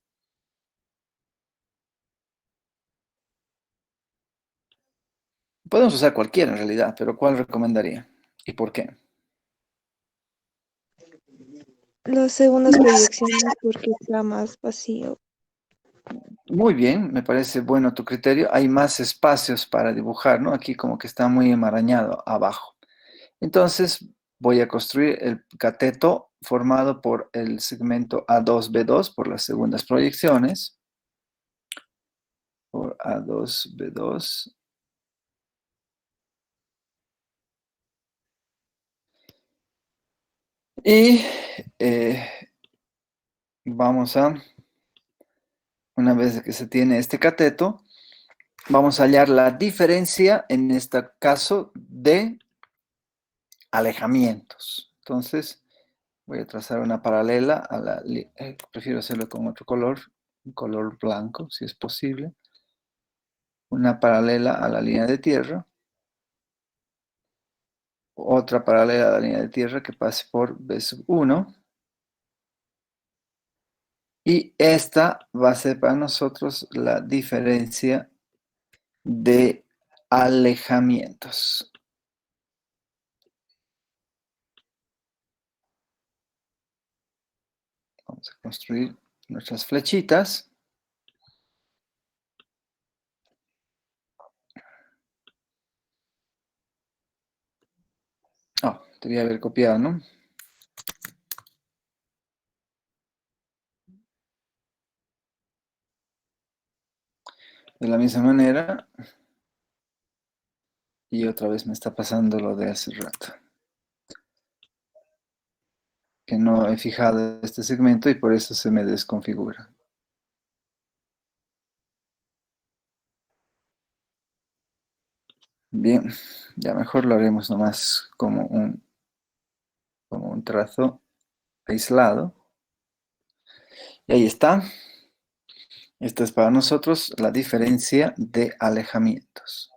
Podemos usar cualquiera en realidad, pero ¿cuál recomendaría? ¿Y por qué? Las segundas proyecciones porque está más vacío. Muy bien, me parece bueno tu criterio. Hay más espacios para dibujar, ¿no? Aquí como que está muy enmarañado abajo. Entonces voy a construir el cateto formado por el segmento A2B2 por las segundas proyecciones. Por A2B2. Y vamos a, una vez que se tiene este cateto, vamos a hallar la diferencia, en este caso, de alejamientos. Entonces, voy a trazar una paralela a la... prefiero hacerlo con otro color, un color blanco, si es posible. Una paralela a la línea de tierra. Otra paralela a la línea de tierra que pase por B sub 1. Y esta va a ser para nosotros la diferencia de alejamientos. Vamos a construir nuestras flechitas. Oh, debía haber copiado, ¿no? De la misma manera. Y otra vez me está pasando lo de hace rato. Que no he fijado este segmento y por eso se me desconfigura. Bien, ya mejor lo haremos nomás como un trazo aislado. Y ahí está. Esta es para nosotros la diferencia de alejamientos.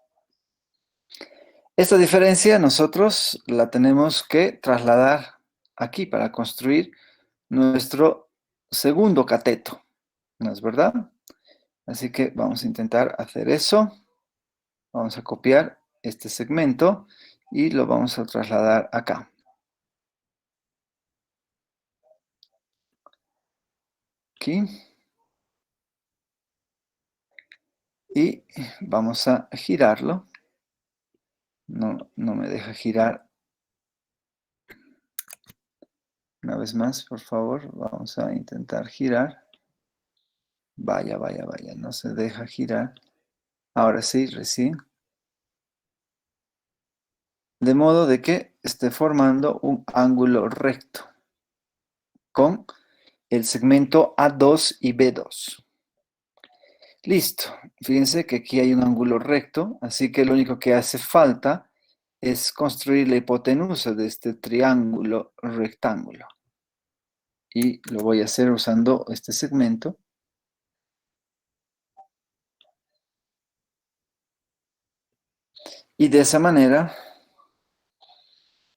Esta diferencia nosotros la tenemos que trasladar aquí para construir nuestro segundo cateto, ¿no es verdad? Así que vamos a intentar hacer eso. Vamos a copiar este segmento y lo vamos a trasladar acá. Aquí. Y vamos a girarlo. No me deja girar. Una vez más, por favor, vamos a intentar girar. Vaya, no se deja girar. Ahora sí, recién. De modo de que esté formando un ángulo recto con el segmento A2 y B2. Listo. Fíjense que aquí hay un ángulo recto, así que lo único que hace falta es construir la hipotenusa de este triángulo rectángulo. Y lo voy a hacer usando este segmento. Y de esa manera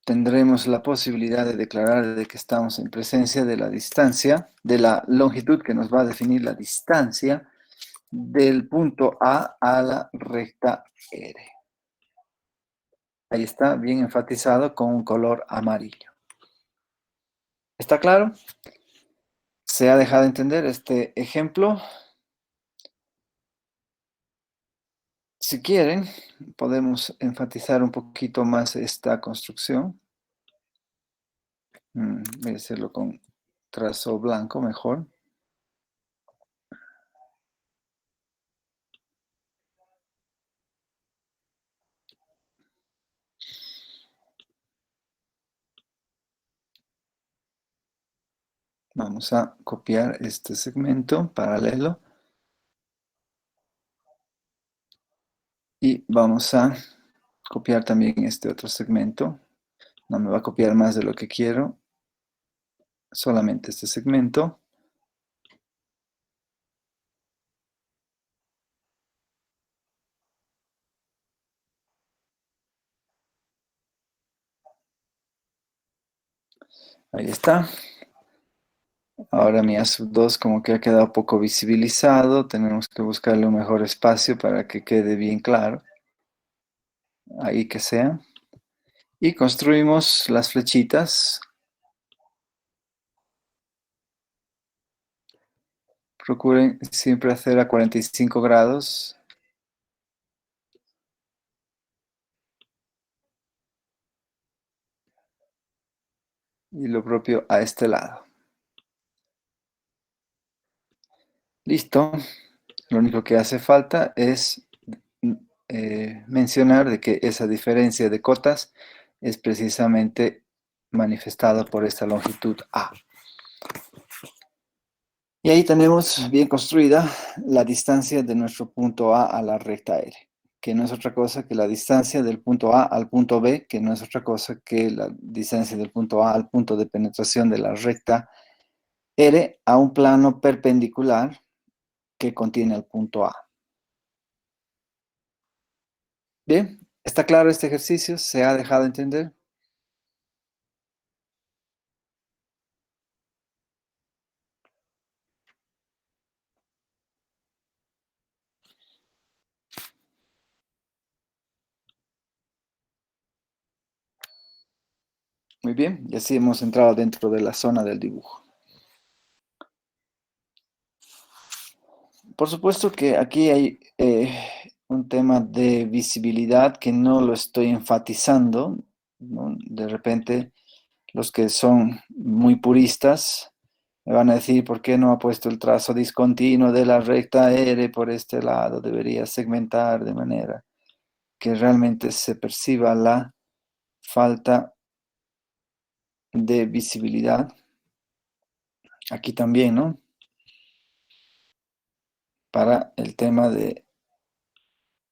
tendremos la posibilidad de declarar de que estamos en presencia de la distancia, de la longitud que nos va a definir la distancia del punto A a la recta R. Ahí está bien enfatizado con un color amarillo. ¿Está claro? ¿Se ha dejado entender este ejemplo? Si quieren, podemos enfatizar un poquito más esta construcción. Voy a hacerlo con trazo blanco mejor. Vamos a copiar este segmento paralelo. Y vamos a copiar también este otro segmento. No me va a copiar más de lo que quiero. Solamente este segmento. Ahí está. Ahora mi A2 como que ha quedado poco visibilizado. Tenemos que buscarle un mejor espacio para que quede bien claro. Ahí que sea. Y construimos las flechitas. Procuren siempre hacer a 45 grados. Y lo propio a este lado. Listo. Lo único que hace falta es mencionar de que esa diferencia de cotas es precisamente manifestada por esta longitud A. Y ahí tenemos bien construida la distancia de nuestro punto A la recta R, que no es otra cosa que la distancia del punto A al punto B, que no es otra cosa que la distancia del punto A al punto de penetración de la recta R a un plano perpendicular que contiene el punto A. Bien, ¿está claro este ejercicio? ¿Se ha dejado entender? Muy bien, y así hemos entrado dentro de la zona del dibujo. Por supuesto que aquí hay un tema de visibilidad que no lo estoy enfatizando, ¿no? De repente, los que son muy puristas me van a decir, ¿por qué no ha puesto el trazo discontinuo de la recta R por este lado? Debería segmentar de manera que realmente se perciba la falta de visibilidad. Aquí también, ¿no? Para el tema de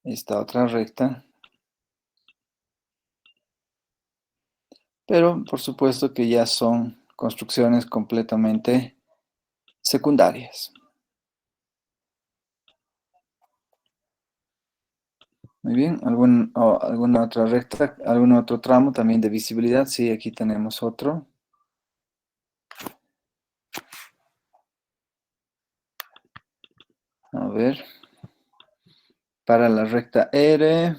esta otra recta. Pero por supuesto que ya son construcciones completamente secundarias. Muy bien, ¿alguna otra recta, algún otro tramo también de visibilidad? Sí, aquí tenemos otro. A ver, para la recta R.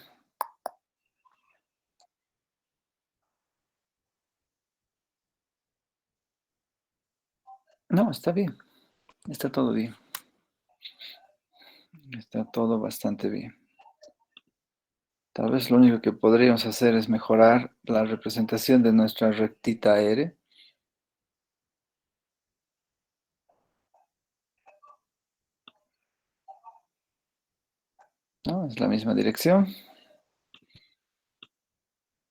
No, está bien, está todo bien. Está todo bastante bien. Tal vez lo único que podríamos hacer es mejorar la representación de nuestra rectita R. No, es la misma dirección.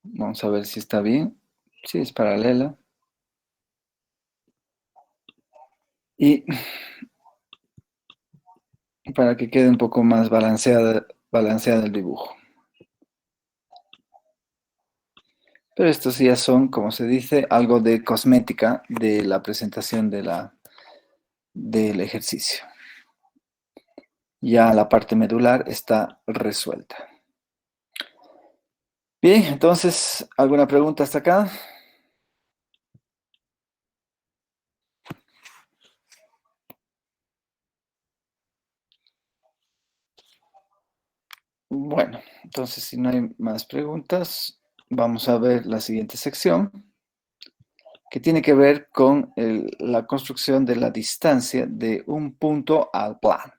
Vamos a ver si está bien. Sí, es paralela. Y para que quede un poco más balanceada el dibujo. Pero estos ya son, como se dice, algo de cosmética de la presentación del ejercicio. Ya la parte medular está resuelta. Bien, entonces, ¿alguna pregunta hasta acá? Bueno, entonces si no hay más preguntas, vamos a ver la siguiente sección, que tiene que ver con la construcción de la distancia de un punto al plano.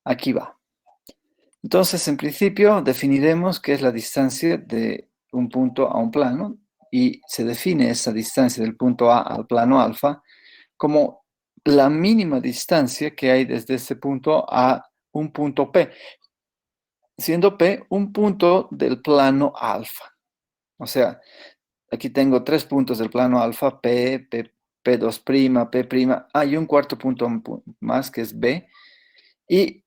Aquí va. Entonces, en principio, definiremos qué es la distancia de un punto a un plano y se define esa distancia del punto A al plano alfa como la mínima distancia que hay desde este punto a un punto P, siendo P un punto del plano alfa. O sea, aquí tengo 3 puntos del plano alfa, P, P2', P', hay un cuarto punto más que es B, y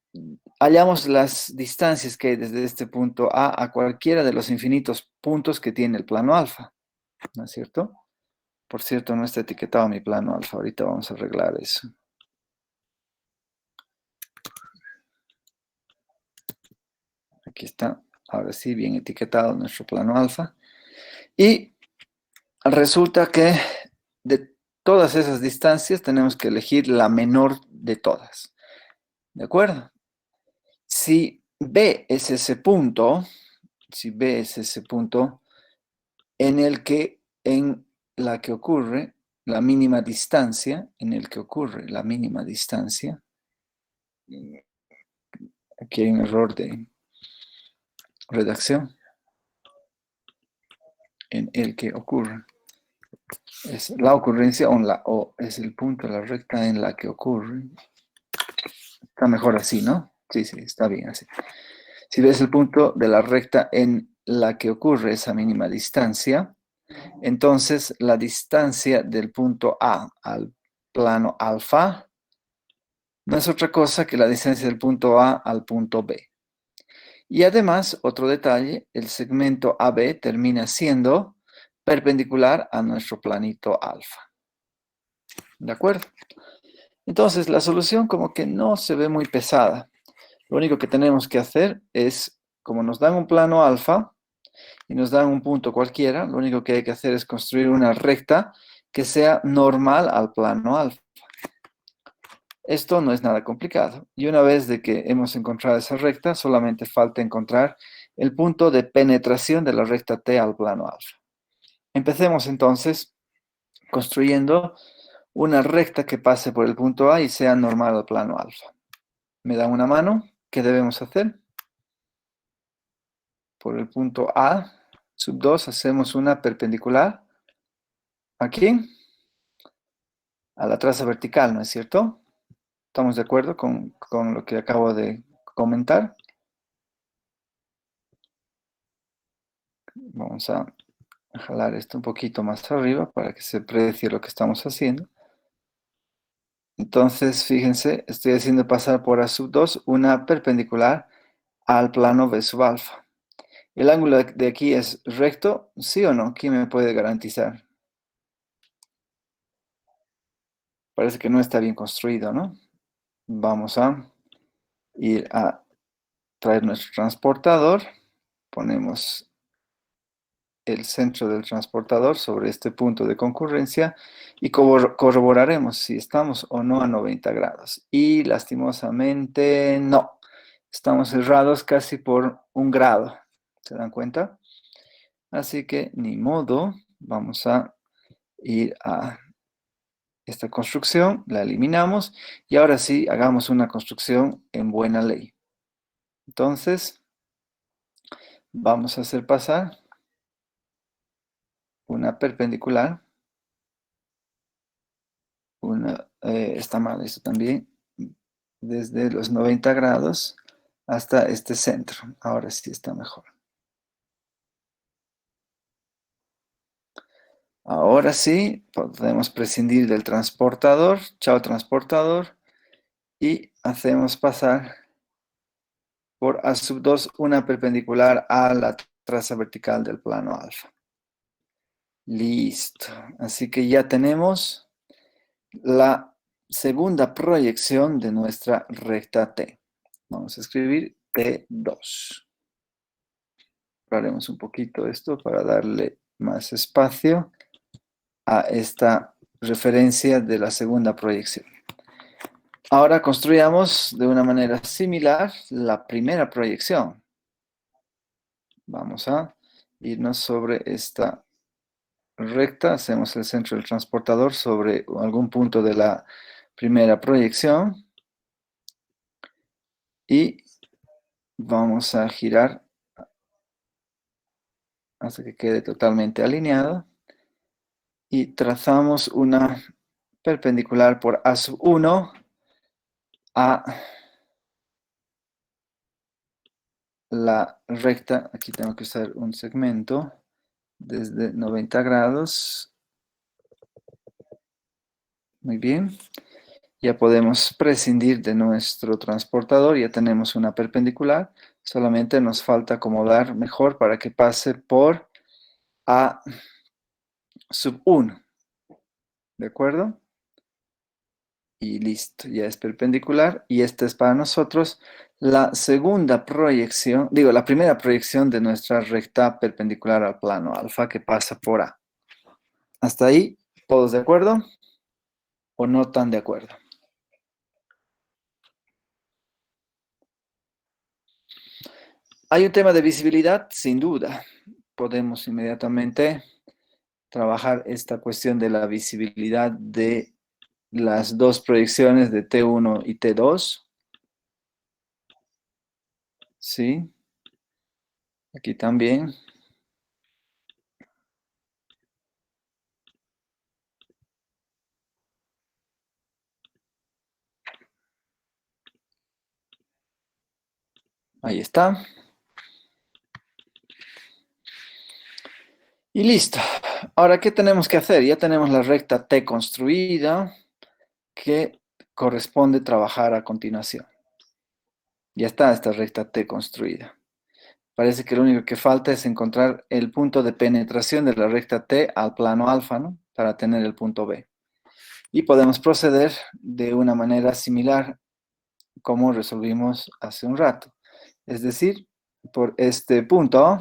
hallamos las distancias que hay desde este punto A cualquiera de los infinitos puntos que tiene el plano alfa, ¿no es cierto? Por cierto, no está etiquetado mi plano alfa, ahorita vamos a arreglar eso. Aquí está, ahora sí, bien etiquetado nuestro plano alfa. Y resulta que de todas esas distancias tenemos que elegir la menor de todas. ¿De acuerdo? Si B es ese punto, en la que ocurre la mínima distancia, aquí hay un error de redacción, en el que ocurre, es la ocurrencia o es el punto de la recta en la que ocurre. Está mejor así, ¿no? Sí, está bien así. Si ves el punto de la recta en la que ocurre esa mínima distancia, entonces la distancia del punto A al plano alfa no es otra cosa que la distancia del punto A al punto B. Y además, otro detalle, el segmento AB termina siendo perpendicular a nuestro planito alfa. ¿De acuerdo? Entonces, la solución como que no se ve muy pesada. Lo único que tenemos que hacer es, como nos dan un plano alfa y nos dan un punto cualquiera, lo único que hay que hacer es construir una recta que sea normal al plano alfa. Esto no es nada complicado. Y una vez de que hemos encontrado esa recta, solamente falta encontrar el punto de penetración de la recta T al plano alfa. Empecemos entonces construyendo una recta que pase por el punto A y sea normal al plano alfa. Me dan una mano. ¿Qué debemos hacer? Por el punto A, sub 2, hacemos una perpendicular. Aquí. A la traza vertical, ¿no es cierto? ¿Estamos de acuerdo con lo que acabo de comentar? Vamos a jalar esto un poquito más arriba para que se aprecie lo que estamos haciendo. Entonces, fíjense, estoy haciendo pasar por A sub 2 una perpendicular al plano B sub alfa. ¿El ángulo de aquí es recto? ¿Sí o no? ¿Quién me puede garantizar? Parece que no está bien construido, ¿no? Vamos a ir a traer nuestro transportador. Ponemos el centro del transportador sobre este punto de concurrencia y corroboraremos si estamos o no a 90 grados. Y lastimosamente no. Estamos errados casi por 1 grado. ¿Se dan cuenta? Así que ni modo. Vamos a ir a esta construcción. La eliminamos. Y ahora sí, hagamos una construcción en buena ley. Entonces, vamos a hacer pasar una perpendicular. Está mal esto también. Desde los 90 grados hasta este centro. Ahora sí está mejor. Ahora sí, podemos prescindir del transportador. Chao transportador. Y hacemos pasar por A sub 2 una perpendicular a la traza vertical del plano alfa. Listo. Así que ya tenemos la segunda proyección de nuestra recta T. Vamos a escribir T2. Haremos un poquito esto para darle más espacio a esta referencia de la segunda proyección. Ahora construyamos de una manera similar la primera proyección. Vamos a irnos sobre esta recta, hacemos el centro del transportador sobre algún punto de la primera proyección y vamos a girar hasta que quede totalmente alineado y trazamos una perpendicular por A1 a la recta. Aquí tengo que usar un segmento desde 90 grados. Muy bien. Ya podemos prescindir de nuestro transportador, ya tenemos una perpendicular, solamente nos falta acomodar mejor para que pase por A1, ¿de acuerdo? Y listo, ya es perpendicular y esta es para nosotros la segunda proyección, digo, la primera proyección de nuestra recta perpendicular al plano alfa que pasa por A. ¿Hasta ahí todos de acuerdo o no tan de acuerdo? Hay un tema de visibilidad, sin duda. Podemos inmediatamente trabajar esta cuestión de la visibilidad de las dos proyecciones de T1 y T2. ¿Sí? Aquí también. Ahí está. Y listo. Ahora, ¿qué tenemos que hacer? Ya tenemos la recta T construida que corresponde trabajar a continuación. Ya está esta recta T construida. Parece que lo único que falta es encontrar el punto de penetración de la recta T al plano alfa, ¿no? Para tener el punto B. Y podemos proceder de una manera similar como resolvimos hace un rato. Es decir, por este punto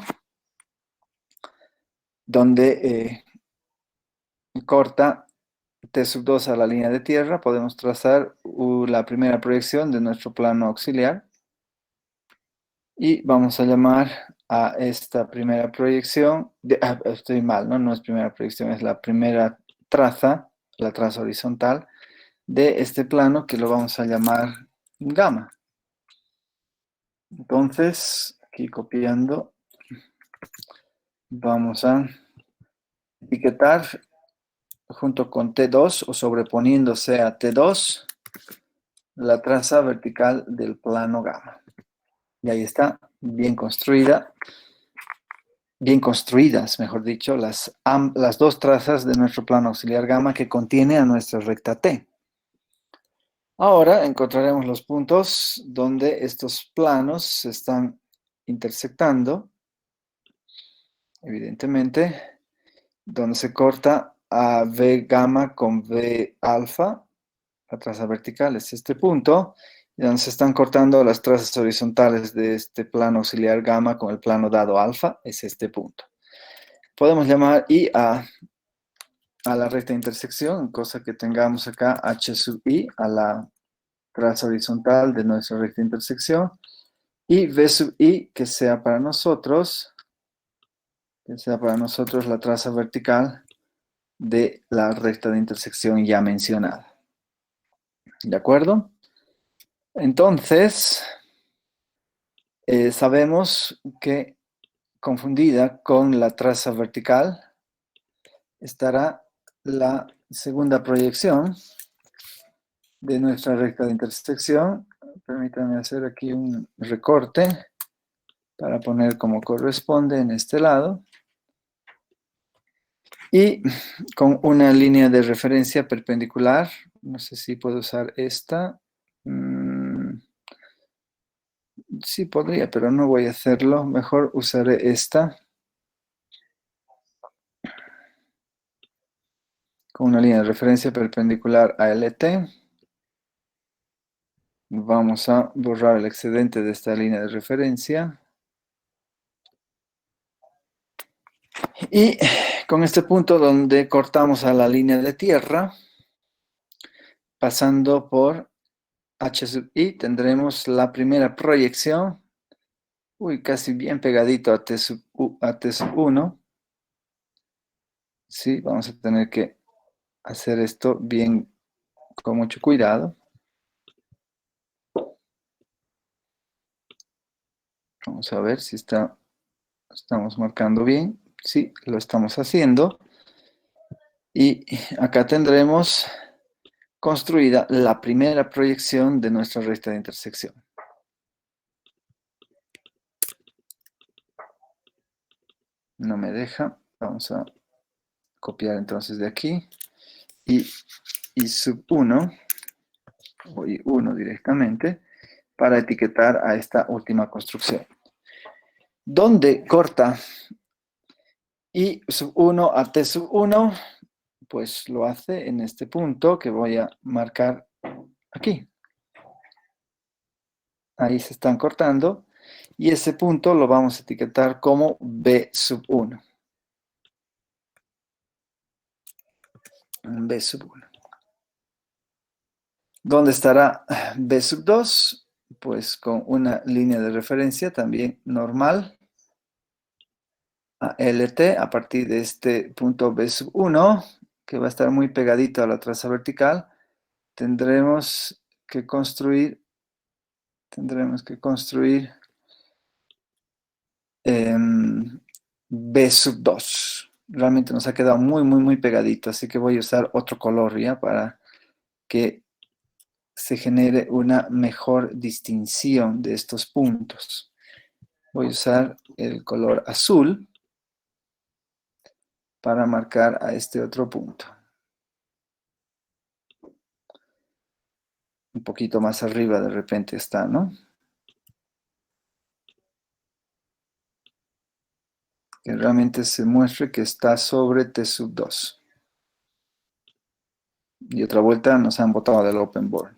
donde corta T2 a la línea de tierra, podemos trazar la primera proyección de nuestro plano auxiliar y vamos a llamar a esta primera proyección, estoy mal, ¿no? No es primera proyección, es la primera traza, la traza horizontal de este plano que lo vamos a llamar gamma. Entonces, aquí copiando, vamos a etiquetar junto con T2 o sobreponiéndose a T2 la traza vertical del plano gamma. Y ahí está, bien construida, bien construidas, mejor dicho, las dos trazas de nuestro plano auxiliar gamma que contiene a nuestra recta T. Ahora encontraremos los puntos donde estos planos se están intersectando, evidentemente, donde se corta a V gamma con V alfa, la traza vertical es este punto, y donde se están cortando las trazas horizontales de este plano auxiliar gamma con el plano dado alfa, es este punto. Podemos llamar I a la recta intersección, cosa que tengamos acá H sub I a la traza horizontal de nuestra recta intersección, y V sub I que sea para nosotros la traza vertical de la recta de intersección ya mencionada. ¿De acuerdo? Entonces, sabemos que confundida con la traza vertical estará la segunda proyección de nuestra recta de intersección. Permítanme hacer aquí un recorte para poner como corresponde en este lado. Y con una línea de referencia perpendicular, no sé si puedo usar esta. Sí podría, pero no voy a hacerlo. Mejor usaré esta. Con una línea de referencia perpendicular a LT. Vamos a borrar el excedente de esta línea de referencia. Y con este punto donde cortamos a la línea de tierra, pasando por H sub I, tendremos la primera proyección. Uy, casi bien pegadito a T sub 1. Sí, vamos a tener que hacer esto bien, con mucho cuidado. Vamos a ver si estamos marcando bien. Sí, lo estamos haciendo. Y acá tendremos construida la primera proyección de nuestra recta de intersección. No me deja. Vamos a copiar entonces de aquí. Y sub 1, o I1 directamente, para etiquetar a esta última construcción. ¿Dónde corta I sub 1 a T sub 1? Pues lo hace en este punto que voy a marcar aquí. Ahí se están cortando. Y ese punto lo vamos a etiquetar como B sub 1. B sub 1. ¿Dónde estará B sub 2? Pues con una línea de referencia también normal a LT a partir de este punto B sub 1, que va a estar muy pegadito a la traza vertical. Tendremos que construir B sub 2. Realmente nos ha quedado muy, muy, muy pegadito, así que voy a usar otro color ya para que se genere una mejor distinción de estos puntos. Voy a usar el color azul para marcar a este otro punto. Un poquito más arriba de repente está, ¿no? Que realmente se muestre que está sobre T sub 2. Y otra vuelta nos han botado del Open Board.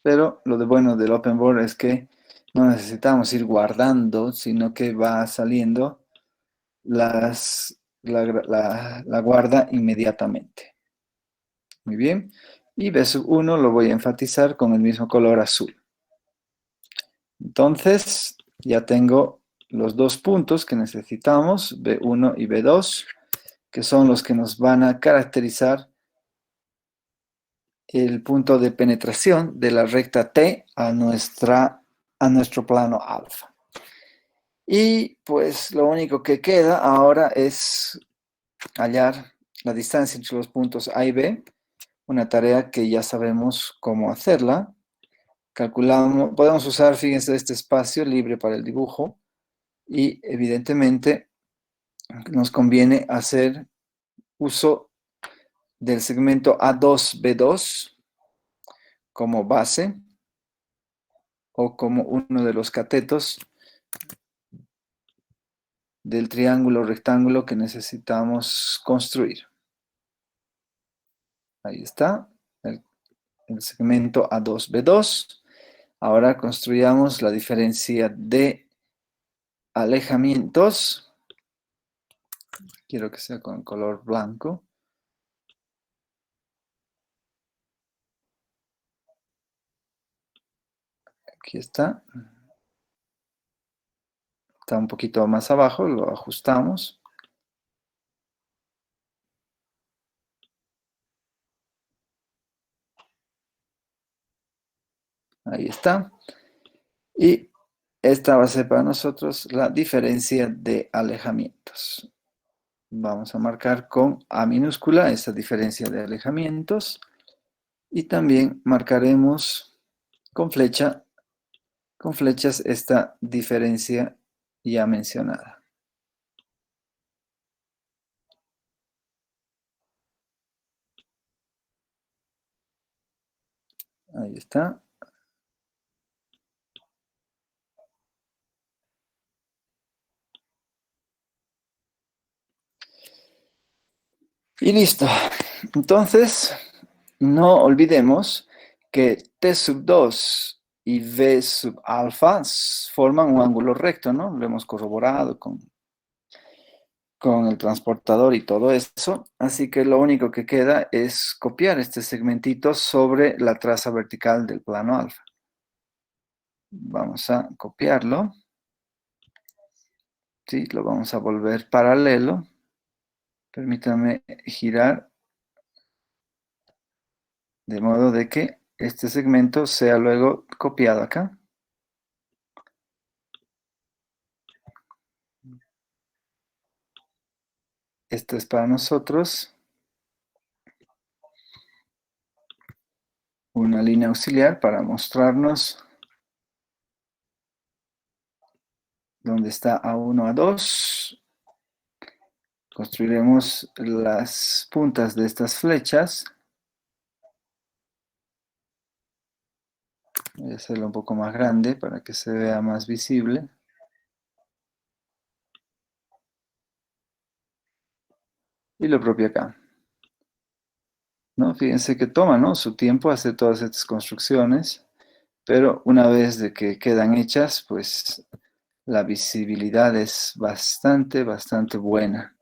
Pero lo de bueno del Open Board es que no necesitamos ir guardando, sino que va saliendo la guarda inmediatamente. Muy bien. Y B sub 1 lo voy a enfatizar con el mismo color azul. Entonces, ya tengo los dos puntos que necesitamos, B1 y B2, que son los que nos van a caracterizar el punto de penetración de la recta T a nuestro plano alfa. Y pues lo único que queda ahora es hallar la distancia entre los puntos A y B, una tarea que ya sabemos cómo hacerla. Calculamos, podemos usar, fíjense, este espacio libre para el dibujo y evidentemente nos conviene hacer uso del segmento A2B2 como base o como uno de los catetos del triángulo rectángulo que necesitamos construir. Ahí está, el segmento A2B2. Ahora construyamos la diferencia de alejamientos. Quiero que sea con color blanco. Aquí está. Está un poquito más abajo, lo ajustamos. Ahí está. Y esta va a ser para nosotros la diferencia de alejamientos. Vamos a marcar con A minúscula esa diferencia de alejamientos. Y también marcaremos con flechas esta diferencia ya mencionada. Ahí está. Y listo. Entonces, no olvidemos que T sub 2 y V sub alfa forman un ángulo recto, ¿no? Lo hemos corroborado con el transportador y todo eso. Así que lo único que queda es copiar este segmentito sobre la traza vertical del plano alfa. Vamos a copiarlo. Sí, lo vamos a volver paralelo. Permítanme girar de modo de que este segmento sea luego copiado acá. Esto es para nosotros una línea auxiliar para mostrarnos dónde está A1, A2. Construiremos las puntas de estas flechas. Voy a hacerlo un poco más grande para que se vea más visible. Y lo propio acá. ¿No? Fíjense que toma, ¿no?, su tiempo hacer todas estas construcciones, pero una vez de que quedan hechas, pues la visibilidad es bastante, bastante buena.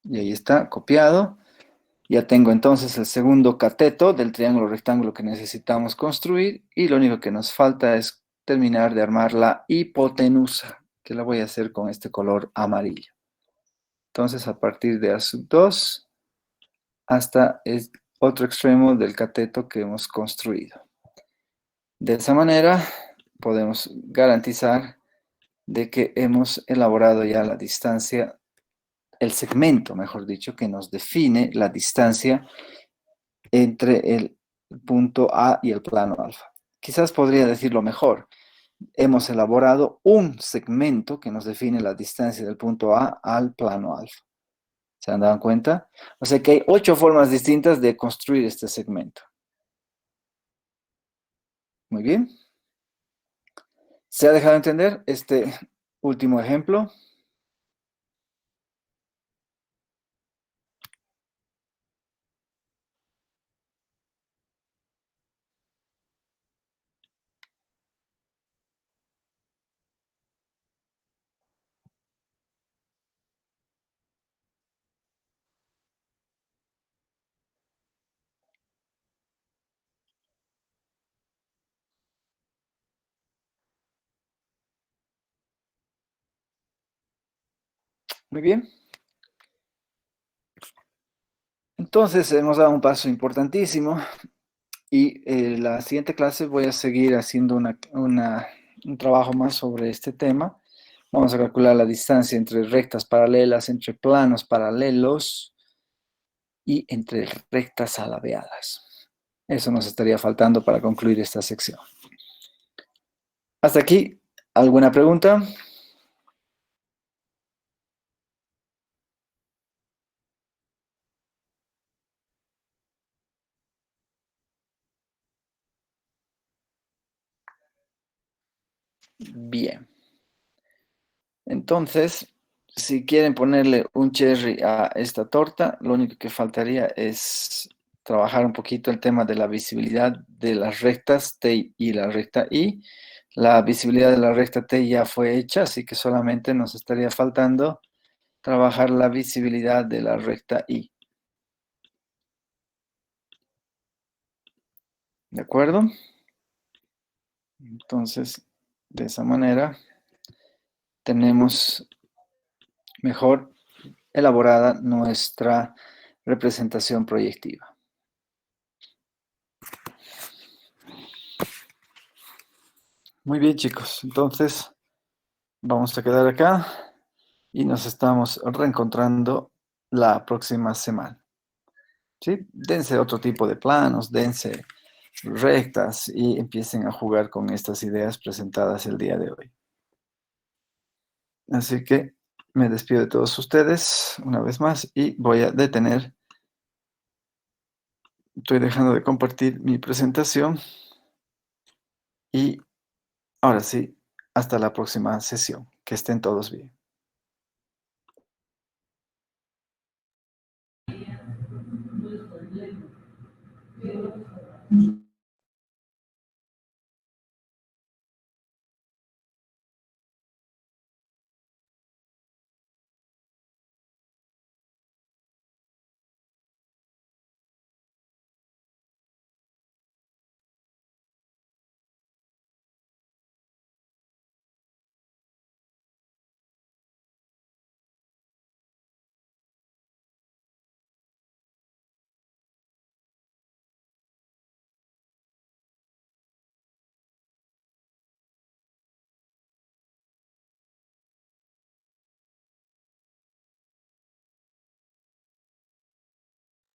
Y ahí está, copiado. Ya tengo entonces el segundo cateto del triángulo rectángulo que necesitamos construir y lo único que nos falta es terminar de armar la hipotenusa, que la voy a hacer con este color amarillo. Entonces, a partir de A2 hasta el otro extremo del cateto que hemos construido. De esa manera podemos garantizar de que hemos elaborado ya la distancia, el segmento, mejor dicho, que nos define la distancia entre el punto A y el plano alfa. Quizás podría decirlo mejor. Hemos elaborado un segmento que nos define la distancia del punto A al plano alfa. ¿Se han dado cuenta? O sea que hay 8 formas distintas de construir este segmento. Muy bien. ¿Se ha dejado entender este último ejemplo? Muy bien. Entonces hemos dado un paso importantísimo y la siguiente clase voy a seguir haciendo un trabajo más sobre este tema. Vamos a calcular la distancia entre rectas paralelas, entre planos paralelos y entre rectas alabeadas. Eso nos estaría faltando para concluir esta sección. Hasta aquí, ¿alguna pregunta? Bien. Entonces, si quieren ponerle un cherry a esta torta, lo único que faltaría es trabajar un poquito el tema de la visibilidad de las rectas T y la recta I. La visibilidad de la recta T ya fue hecha, así que solamente nos estaría faltando trabajar la visibilidad de la recta I. ¿De acuerdo? Entonces, de esa manera, tenemos mejor elaborada nuestra representación proyectiva. Muy bien, chicos. Entonces, vamos a quedar acá y nos estamos reencontrando la próxima semana. ¿Sí? Dense otro tipo de planos, dense rectas y empiecen a jugar con estas ideas presentadas el día de hoy. Así que me despido de todos ustedes una vez más y voy a detener. Estoy dejando de compartir mi presentación y ahora sí, hasta la próxima sesión. Que estén todos bien.